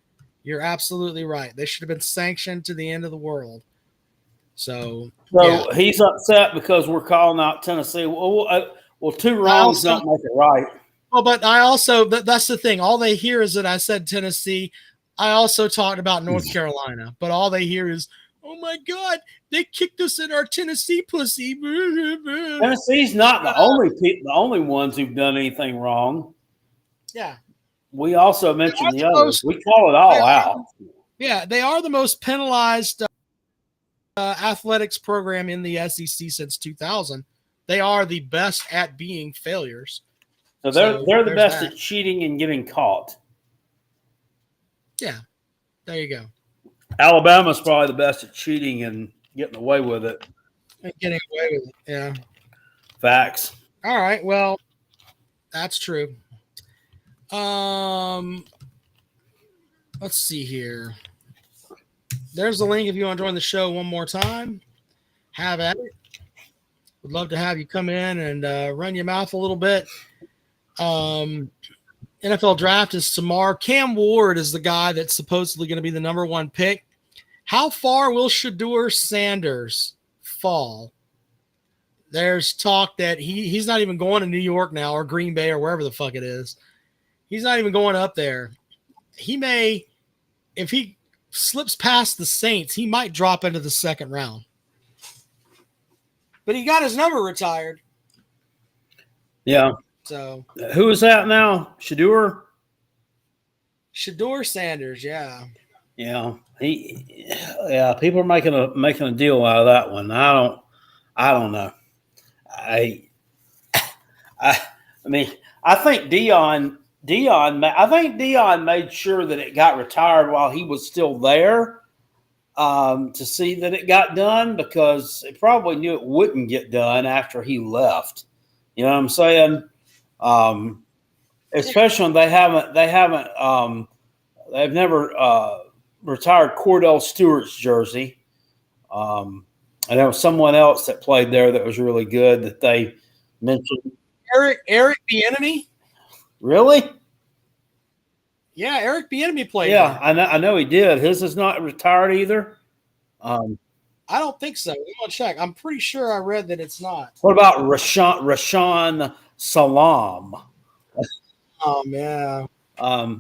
You're absolutely right. They should have been sanctioned to the end of the world. So he's upset because we're calling out Tennessee. Well, 2 wrongs don't make it right. Well, but I also that's the thing. All they hear is that I said Tennessee. I also talked about North Carolina, but all they hear is, "Oh my God, they kicked us in our Tennessee pussy." Tennessee's not the only ones who've done anything wrong. Yeah. We also mentioned the others. We call it all out. Yeah, they are the most penalized athletics program in the SEC since 2000. They are the best at being failures. So they're the best at cheating and getting caught. Yeah, there you go. Alabama's probably the best at cheating and getting away with it. Getting away with it, yeah. Facts. All right, well, that's true. Let's see here. There's the link if you want to join the show one more time. Have at it. Would love to have you come in and run your mouth a little bit. NFL draft is tomorrow. Cam Ward is the guy that's supposedly going to be the number 1 pick. How far will Shedeur Sanders fall? There's talk that he's not even going to New York now or Green Bay or wherever the fuck it is. He's not even going up there. He may, if he slips past the Saints, he might drop into the 2nd round. But he got his number retired. Yeah. So who is that now? Shedeur Sanders, yeah. Yeah. People are making a deal out of that one. I don't know. I mean, I think Dion made sure that it got retired while he was still there, to see that it got done, because it probably knew it wouldn't get done after he left. You know what I'm saying? Especially when they've never retired Cordell Stewart's jersey. I know someone else that played there that was really good that they mentioned. Eric Bieniemy? Really? Yeah, Eric Bieniemy played. Yeah, I know he did. His is not retired either. I don't think so. We want to check. I'm pretty sure I read that it's not. What about Rashawn Salam? Yeah.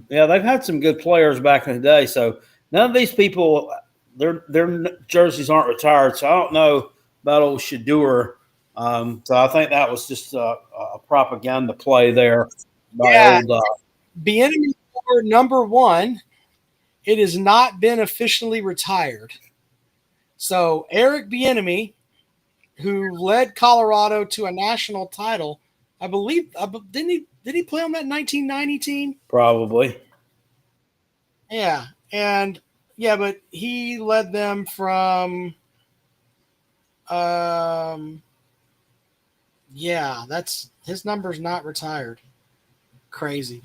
Yeah, they've had some good players back in the day. So none of these people, their jerseys aren't retired. So I don't know about old Shedeur. So I think that was just a propaganda play there. Bieniemy for number 1. It has not been officially retired. So Eric Bieniemy, who led Colorado to a national title, I believe, did he play on that 1990 team? Probably. Yeah, but he led them from. That's his number's not retired. Crazy.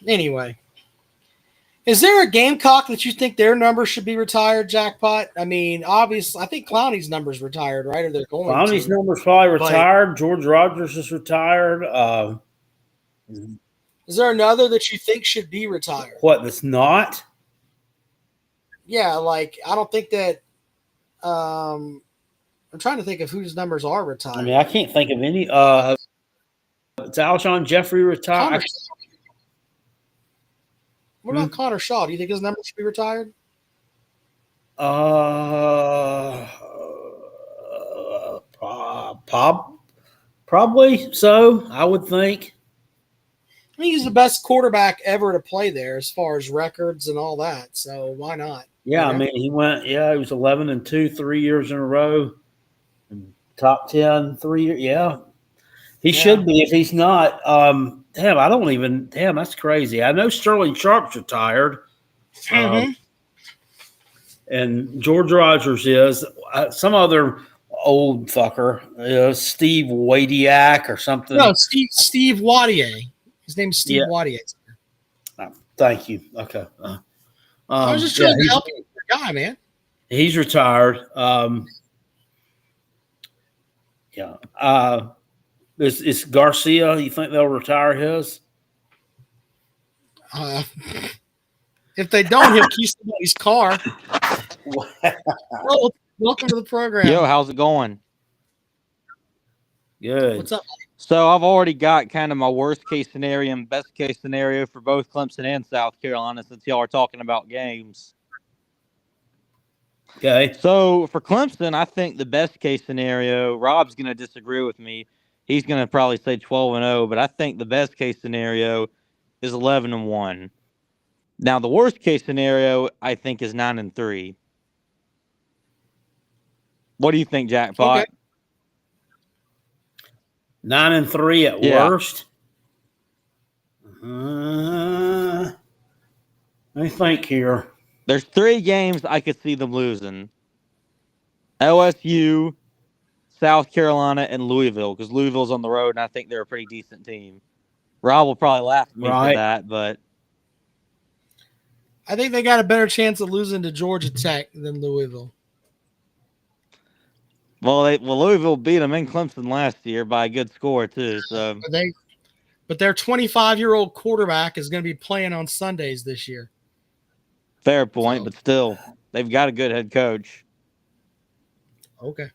Anyway, is there a Gamecock that you think their number should be retired, Jackpot? I mean, obviously, I think Clowney's number's retired, right? Or they're going to. Clowney's number's probably retired. George Rogers is retired. Is there another that you think should be retired? What, that's not? Yeah, like, I don't think that I'm trying to think of whose numbers are retired. I mean, I can't think of any. It's Alshon Jeffrey retired. What about Connor Shaw? Do you think his number should be retired? Probably so, I would think. I mean, he's the best quarterback ever to play there as far as records and all that. So why not? Yeah, You know? I mean, he was 11-2 3 years in a row. Top 10 3 years. Yeah. He should be if he's not. Damn, that's crazy. I know Sterling Sharp's retired. Mm-hmm. And George Rogers is. Some other old fucker, Steve Wadiak or something. No, Steve Wadier. His name's Steve Wadier. Thank you. Okay. I was just trying to help you, guy, man. He's retired. Is Garcia? You think they'll retire his? If they don't, he'll keep somebody's car. Well, welcome to the program. Yo, how's it going? Good. What's up? So I've already got kind of my worst case scenario and best case scenario for both Clemson and South Carolina since y'all are talking about games. Okay. So for Clemson, I think the best case scenario, Rob's going to disagree with me. He's going to probably say 12-0, but I think the best case scenario is 11-1. Now the worst case scenario, I think, is 9-3. What do you think, Jackpot? Okay. 9-3 at worst. Let me think here. There's 3 games I could see them losing. LSU, South Carolina, and Louisville, because Louisville's on the road, and I think they're a pretty decent team. Rob will probably laugh at me for that, but I think they got a better chance of losing to Georgia Tech than Louisville. Well, Louisville beat them in Clemson last year by a good score too. So, but their 25-year-old quarterback is going to be playing on Sundays this year. Fair point, but still, they've got a good head coach. Okay.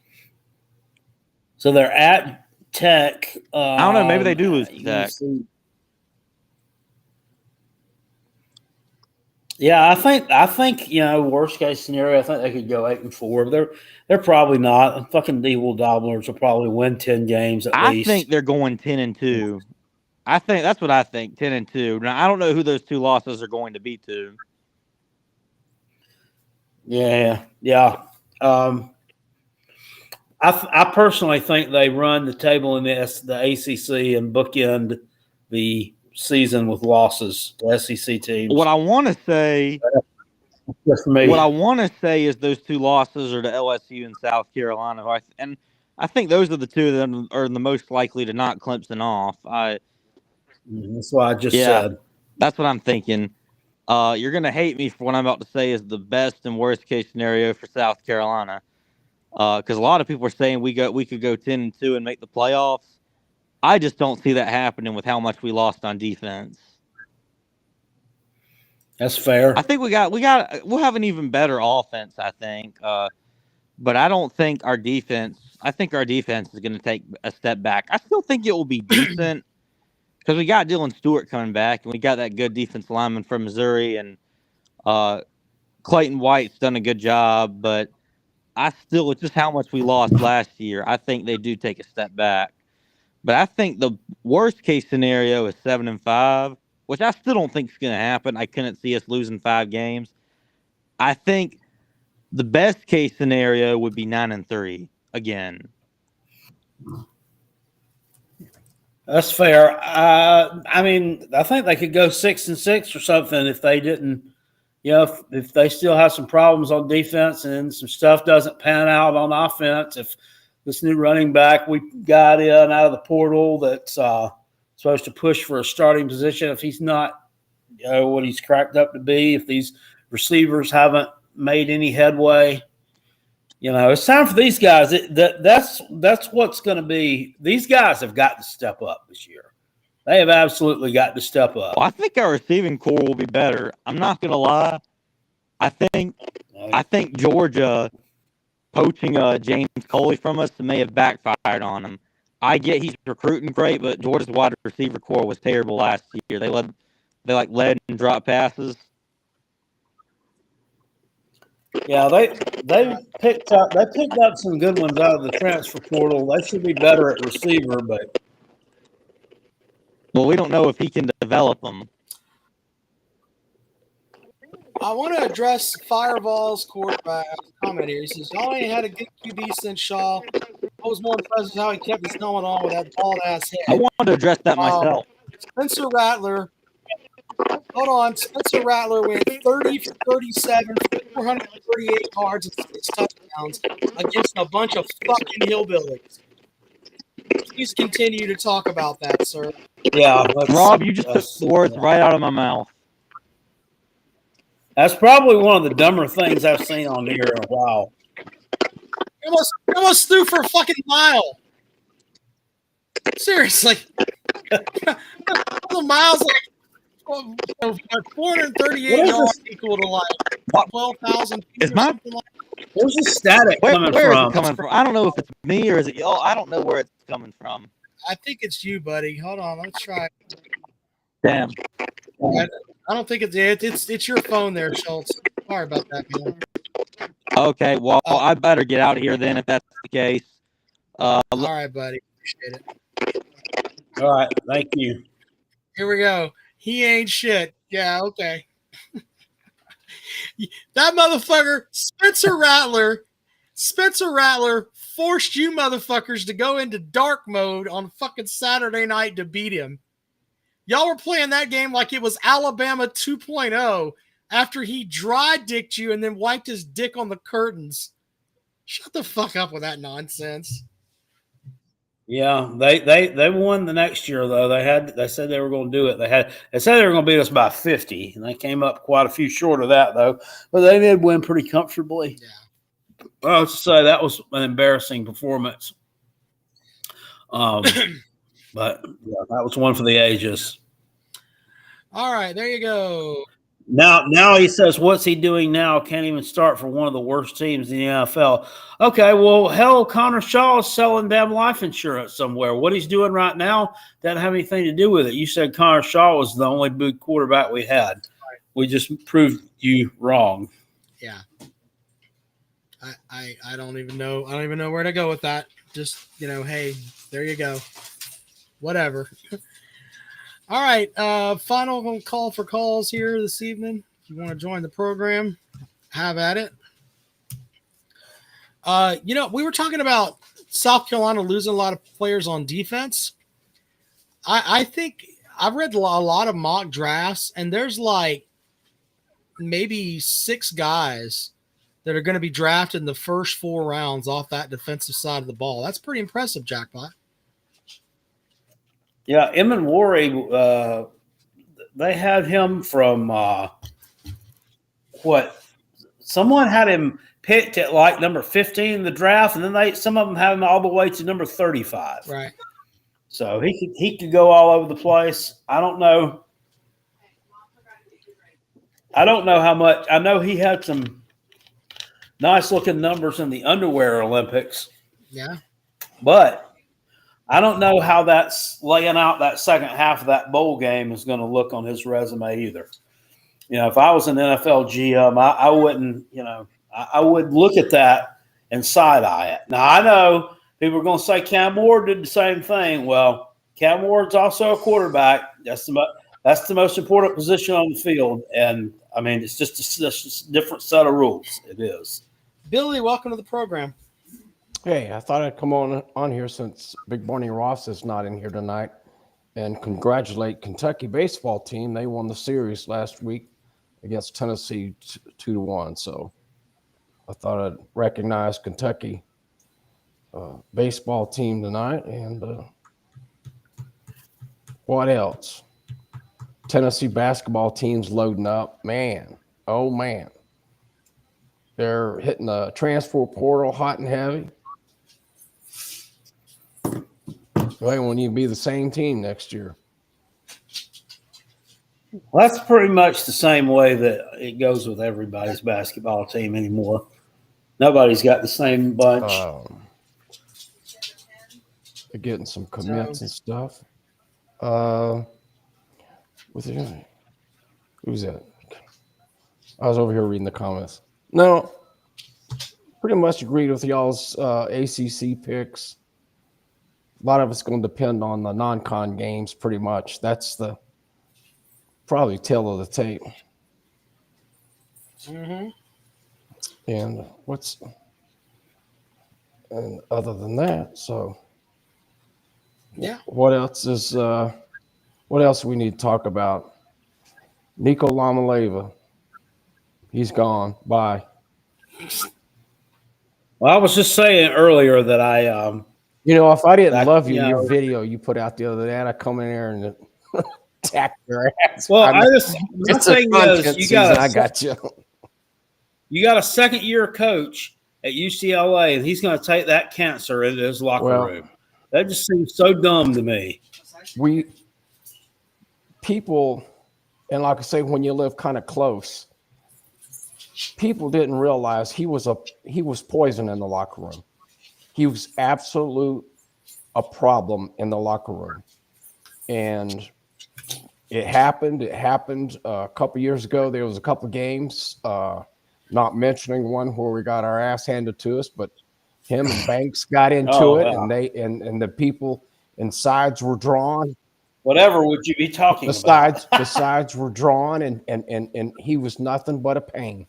So they're at Tech. I don't know. Maybe they do lose to Tech. Yeah, I think worst case scenario, I think they could go 8-4. They're probably not. Fucking Devil Dobblers will probably win 10 games at least. I think they're going 10-2. I think that's what I think, 10-2. Now I don't know who those 2 losses are going to be to. Yeah. I personally think they run the table in the ACC and bookend the season with losses to SEC teams. What I want to say is those 2 losses are to LSU and South Carolina, and I think those are the 2 that are the most likely to knock Clemson off. That's what I just said. That's what I'm thinking. You're gonna hate me for what I'm about to say is the best and worst case scenario for South Carolina, because a lot of people are saying we could go 10-2 and make the playoffs. I just don't see that happening with how much we lost on defense. That's fair. I think we'll have an even better offense, I think. But I don't think our defense is going to take a step back. I still think it will be decent because we got Dylan Stewart coming back and we got that good defensive lineman from Missouri, and Clayton White's done a good job, but it's just how much we lost last year. I think they do take a step back. But I think the worst case scenario is 7-5, which I still don't think is going to happen. I couldn't see us losing 5 games. I think the best case scenario would be 9-3 again. That's fair. I mean, I think they could go 6-6 or something if they didn't. If they still have some problems on defense and some stuff doesn't pan out on offense, if this new running back we got in out of the portal that's supposed to push for a starting position, if he's not what he's cracked up to be, if these receivers haven't made any headway, it's time for these guys. That's what's going to be. These guys have got to step up this year. They have absolutely got to step up. Well, I think our receiving core will be better. I'm not going to lie. I think Georgia poaching James Coley from us may have backfired on him. I get he's recruiting great, but Georgia's wide receiver core was terrible last year. They led and dropped passes. Yeah, they picked up some good ones out of the transfer portal. They should be better at receiver, but Well, we don't know if he can develop them. I want to address Fireball's quarterback comment here. He says, y'all ain't had a good QB since Shaw. What was more impressive is how he kept his helmet on with that bald-ass I head. wanted to address that myself. Spencer Rattler, hold on. Spencer Rattler went 30 for 37, 438 yards and 6 touchdowns against a bunch of fucking hillbillies. Please continue to talk about that, sir. yeah, Rob, you just took the words right out of my mouth. That's probably one of the dumber things I've seen on here in a while. He almost threw for a fucking mile. Seriously. The miles like 438 yards equal to like 12,000 feet or something like that. Where's the static coming Where is from? it coming from? I don't know if it's me or is it y'all. I don't know where it's coming from. I think it's you, buddy. Hold on, let's try. Damn. I don't think it's your phone there, Schultz. Sorry about that, man. Okay, well, I better get out of here then if that's the case. All right, buddy. Appreciate it. All right, thank you. Here we go. He ain't shit. Yeah, okay. That motherfucker, Spencer Rattler forced you motherfuckers to go into dark mode on fucking Saturday night to beat him. Y'all were playing that game like it was Alabama 2.0 after he dry dicked you and then wiped his dick on the curtains. Shut the fuck up with that nonsense. Yeah, they won the next year though. They said they were going to do it. They said they were going to beat us by 50, and they came up quite a few short of that though. But they did win pretty comfortably. Yeah. I would say that was an embarrassing performance. But yeah, that was one for the ages. All right, there you go. Now he says, what's he doing now? Can't even start for one of the worst teams in the NFL. Okay, well, hell, Connor Shaw is selling damn life insurance somewhere. What he's doing right now doesn't have anything to do with it. You said Connor Shaw was the only good quarterback we had. Right. We just proved you wrong. Yeah. I don't even know. I don't even know where to go with that. Just, hey, there you go. Whatever. All right. Final call for calls here this evening. If you want to join the program, have at it. We were talking about South Carolina losing a lot of players on defense. I think I've read a lot of mock drafts, and there's like maybe 6 guys that are going to be drafted in the first 4 rounds off that defensive side of the ball. That's pretty impressive, Jackpot. Yeah, Emin Worry, they had him from someone had him picked at like number 15 in the draft, and then some of them have him all the way to number 35. Right. So he could go all over the place. I don't know how much. I know he had some nice looking numbers in the underwear Olympics. Yeah. But I don't know how that's laying out that second half of that bowl game is going to look on his resume either. If I was an NFL GM, I wouldn't, I would look at that and side eye it. Now, I know people are going to say Cam Ward did the same thing. Well, Cam Ward's also a quarterback. That's the most important position on the field. And, I mean, it's just a different set of rules. It is. Billy, welcome to the program. Hey, I thought I'd come on here since Big Barney Ross is not in here tonight and congratulate Kentucky baseball team. They won the series last week against Tennessee 2-1. So I thought I'd recognize Kentucky baseball team tonight. And what else? Tennessee basketball team's loading up. Man, oh man. They're hitting the transfer portal hot and heavy. They won't even be the same team next year. Well, that's pretty much the same way that it goes with everybody's basketball team anymore. Nobody's got the same bunch. They're getting some commits and stuff. Who's that? I was over here reading the comments. No, pretty much agreed with y'all's ACC picks. A lot of it's going to depend on the non-con games, pretty much. That's the probably tail of the tape. Mm-hmm. And other than that, so Yeah. what else we need to talk about? Nico Lamaleva, he's gone. Bye. Well, I was just saying earlier that If I didn't That, love you, you know- your video you put out the other day, I'd come in there and attack your ass. well, I mean, my it's a thing content is season. I got you. you got a second year coach at UCLA, and he's going to take that cancer into his locker room. That just seems so dumb to me. People, and like I say, when you live kind of close, people didn't realize he was poison in the locker room. He was absolute a problem in the locker room, and it happened. It happened a couple years ago. There was a couple games, not mentioning one where we got our ass handed to us, but him and Banks got into it, and they and the people and sides were drawn. Whatever would you be talking about? The sides were drawn, and he was nothing but a pain.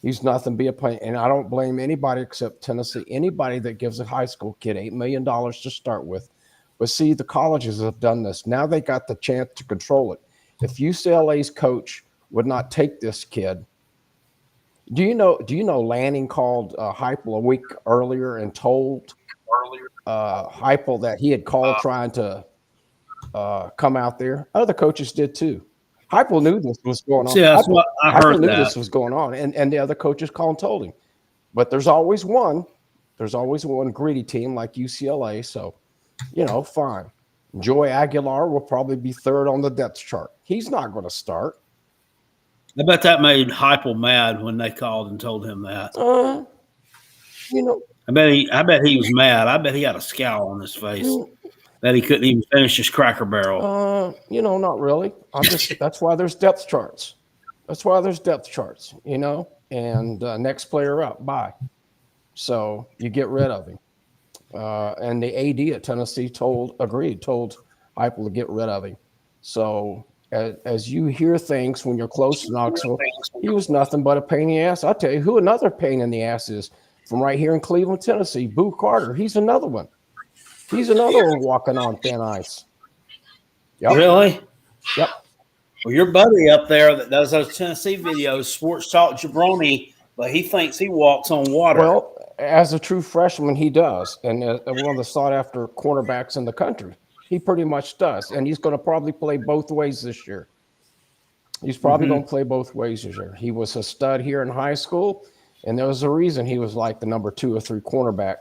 He's nothing but a pain. And I don't blame anybody except Tennessee. Anybody that gives a high school kid $8 million to start with. But see, the colleges have done this. Now they got the chance to control it. If UCLA's coach would not take this kid, do you know Lanning called Heupel a week earlier and told Heupel that he had called trying to come out there? Other coaches did too. Heupel knew this was going on. Yeah, that's what I heard. Heupel knew this was going on, and the other coaches called and told him. But there's always one greedy team like UCLA. So, fine. Joey Aguilar will probably be third on the depth chart. He's not going to start. I bet that made Heupel mad when they called and told him that. I bet he was mad. I bet he had a scowl on his face. That he couldn't even finish his Cracker Barrel. Not really. That's why there's depth charts. And next player up, bye. So you get rid of him. And the AD at Tennessee told Heupel to get rid of him. So as you hear things when you're close to Knoxville, he was nothing but a pain in the ass. I'll tell you who another pain in the ass is from right here in Cleveland, Tennessee. Boo Carter. He's another one. He's another one walking on thin ice. Yep. Really? Yep. Well, your buddy up there that does those Tennessee videos, Sports Talk Jabroni, but he thinks he walks on water. Well, as a true freshman, he does. And one of the sought-after cornerbacks in the country. He pretty much does. And he's going to probably play both ways this year. He's probably going to play both ways this year. He was a stud here in high school, and there was a reason he was like the number 2 or 3 cornerback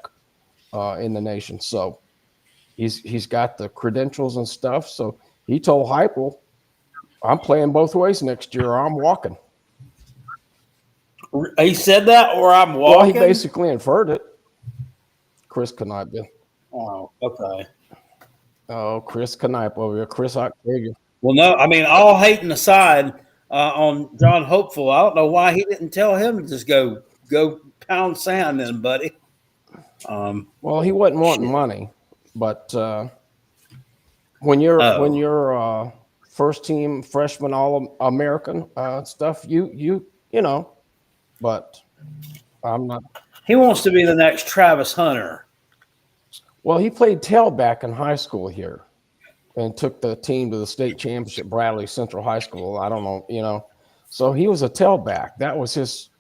in the nation. So he's got the credentials and stuff. So he told Heupel, I'm playing both ways next year, or I'm walking. He said that, or I'm walking? Well, he basically inferred it. Chris Knipe did. Oh, okay. Oh, Chris Knipe over here. Chris Octavia. Well, no, I mean, all hating aside on John Hopeful, I don't know why he didn't tell him to just go pound sand then, buddy. Well, he wasn't wanting money, but when you're first team freshman All-American stuff, you know, but I'm not. He wants to be the next Travis Hunter. Well, he played tailback in high school here and took the team to the state championship, Bradley Central High School. I don't know, so he was a tailback. That was his,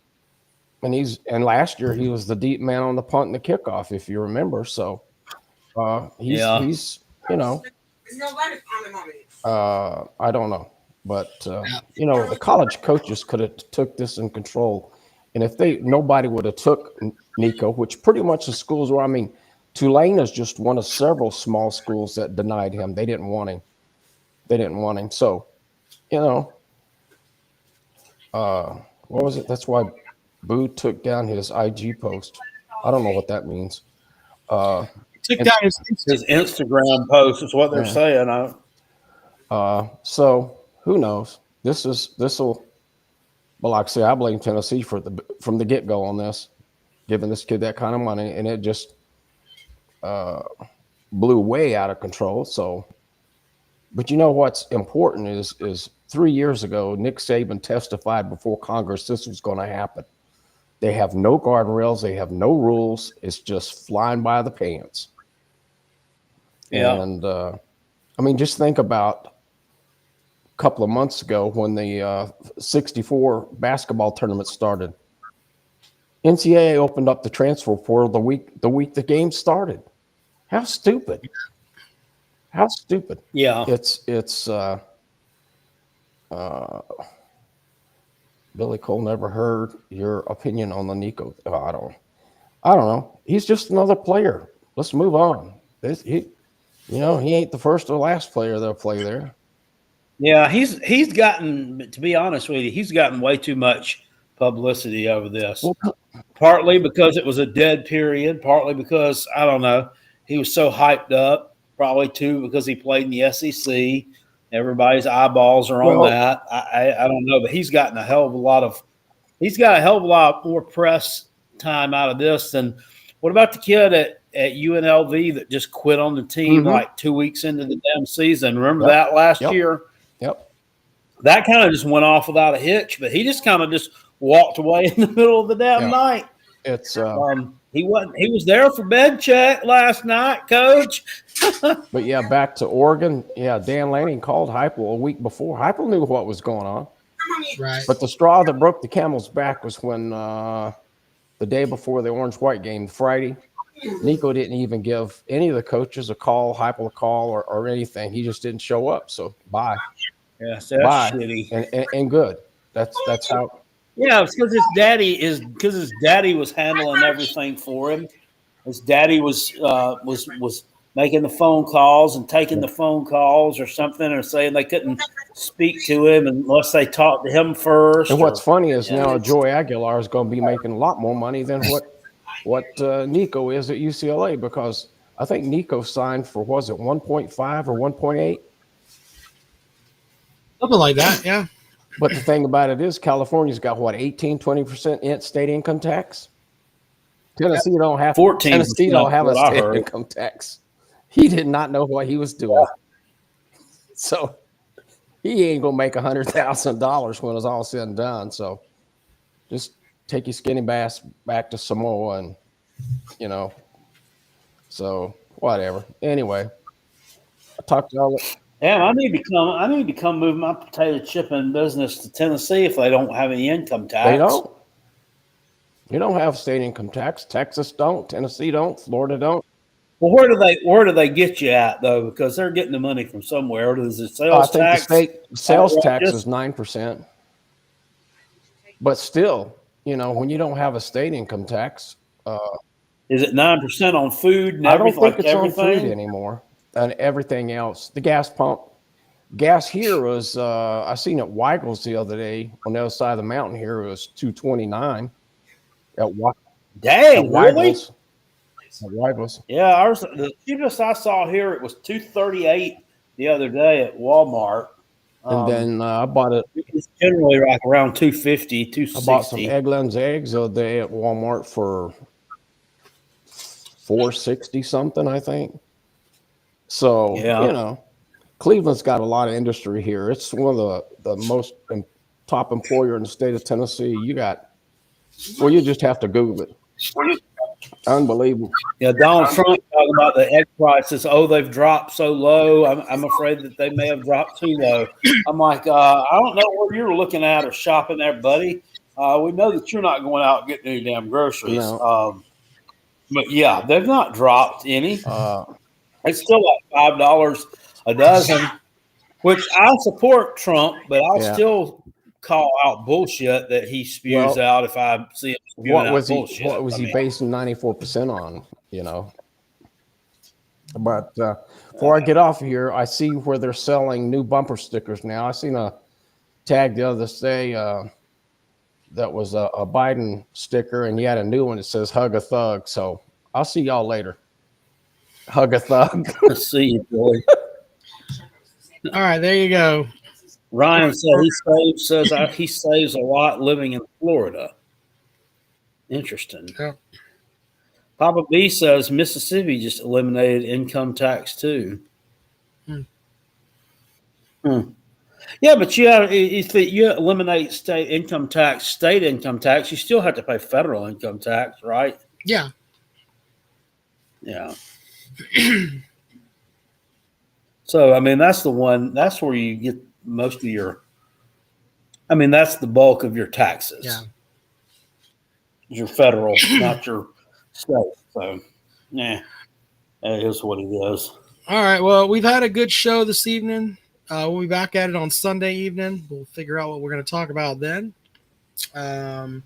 and last year he was the deep man on the punt and the kickoff, if you remember. So he's I don't know, but the college coaches could have took this in control, and if nobody would have took Nico, which pretty much the schools were. I mean, Tulane is just one of several small schools that denied him. They didn't want him. So, what was it? That's why Boo took down his IG post. I don't know what that means. Took down his Instagram post is what they're saying. So who knows? This will. Well, like I say, I blame Tennessee from the get-go on this. giving this kid that kind of money, and it just blew way out of control. So, but you know what's important is 3 years ago, Nick Saban testified before Congress this was going to happen. They have no guardrails. They have no rules. It's just flying by the pants. Yeah. And I mean, just think about a couple of months ago when the 64 basketball tournament started. NCAA opened up the transfer portal the week the game started. How stupid! How stupid! Yeah. It's Billy Cole, never heard your opinion on the Nico. I don't know. He's just another player. Let's move on. He ain't the first or last player they'll play there. Yeah, he's gotten, to be honest with you, he's gotten way too much publicity over this. Well, Partly because it was a dead period, partly because, I don't know, he was so hyped up, probably too because he played in the SEC. Everybody's eyeballs are on that. I don't know, but he's got a hell of a lot more press time out of this than what about the kid at UNLV that just quit on the team like 2 weeks into the damn season? Remember that last year? Yep. That kind of just went off without a hitch, but he just kind of just walked away in the middle of the damn night. It's he was there for bed check last night, coach. But yeah, back to Oregon. Yeah, Dan Lanning called Heupel a week before. Heupel knew what was going on. Right. But the straw that broke the camel's back was when the day before the Orange-White game, Friday, Nico didn't even give any of the coaches a call, Heupel a call, or anything. He just didn't show up. So bye. Yeah, that's bye. shitty. And good. That's how. Yeah, it's because his daddy was handling everything for him. His daddy was making the phone calls and taking the phone calls or something, or saying they couldn't speak to him unless they talked to him first. And what's funny is now Joey Aguilar is going to be making a lot more money than what Nico is at UCLA, because I think Nico signed for, was it 1.5 or 1.8? Something like that, yeah. But the thing about it is California's got, 20% state income tax? Tennessee don't have 14%. Tennessee don't have a state income tax. He did not know what he was doing. So he ain't going to make $100,000 when it's all said and done. So just take your skinny bass back to Samoa and, so whatever. Anyway, I talked to y'all. Damn, I need to come move my potato chipping business to Tennessee if they don't have any income tax. They don't. You don't have state income tax. Texas don't. Tennessee don't. Florida don't. Well, where do they get you at though? Because they're getting the money from somewhere. Does the sales tax? I think the state sales tax is 9%. But still, when you don't have a state income tax, is it 9% on food and I don't everything? think it's on food anymore. And everything else, the gas pump, gas here was. I seen at Weigel's the other day on the other side of the mountain. Here it was $2.29 Dang, really? At Weigel's. Yeah, ours. The cheapest I saw here it was $2.38 the other day at Walmart. And then I bought it. It's generally like around $2.50, $2.60. I bought some Eggland's eggs the other day at Walmart for $4.60 something, I think. So, Cleveland's got a lot of industry here. It's one of the most top employer in the state of Tennessee. You just have to Google it. Unbelievable. Yeah, Donald Trump talking about the egg prices. Oh, they've dropped so low. I'm afraid that they may have dropped too low. I'm like, I don't know what you're looking at or shopping there, buddy. We know that you're not going out and getting any damn groceries. No. But yeah, they've not dropped any. It's still like $5 a dozen, which I support Trump, but I'll still call out bullshit that he spews out if I see him spewing out bullshit. What was he basing 94% on, But before I get off of here, I see where they're selling new bumper stickers now. I seen a tag the other day that was a Biden sticker, and you had a new one that says "Hug a Thug." So I'll see y'all later. Hug a thug. See you, Billy. All right, there you go. Ryan said he saves a lot living in Florida. Interesting. Yeah. Papa B says Mississippi just eliminated income tax too. Hmm. Yeah, but if you eliminate state income tax, you still have to pay federal income tax, right? Yeah. Yeah. So I mean, that's the one. That's where you get most of your. I mean, that's the bulk of your taxes. Yeah. Your federal, not your state. So, yeah, it is what it is. All right. Well, we've had a good show this evening. We'll be back at it on Sunday evening. We'll figure out what we're going to talk about then. Been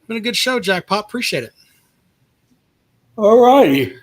a good show, Jackpot. Appreciate it. All righty.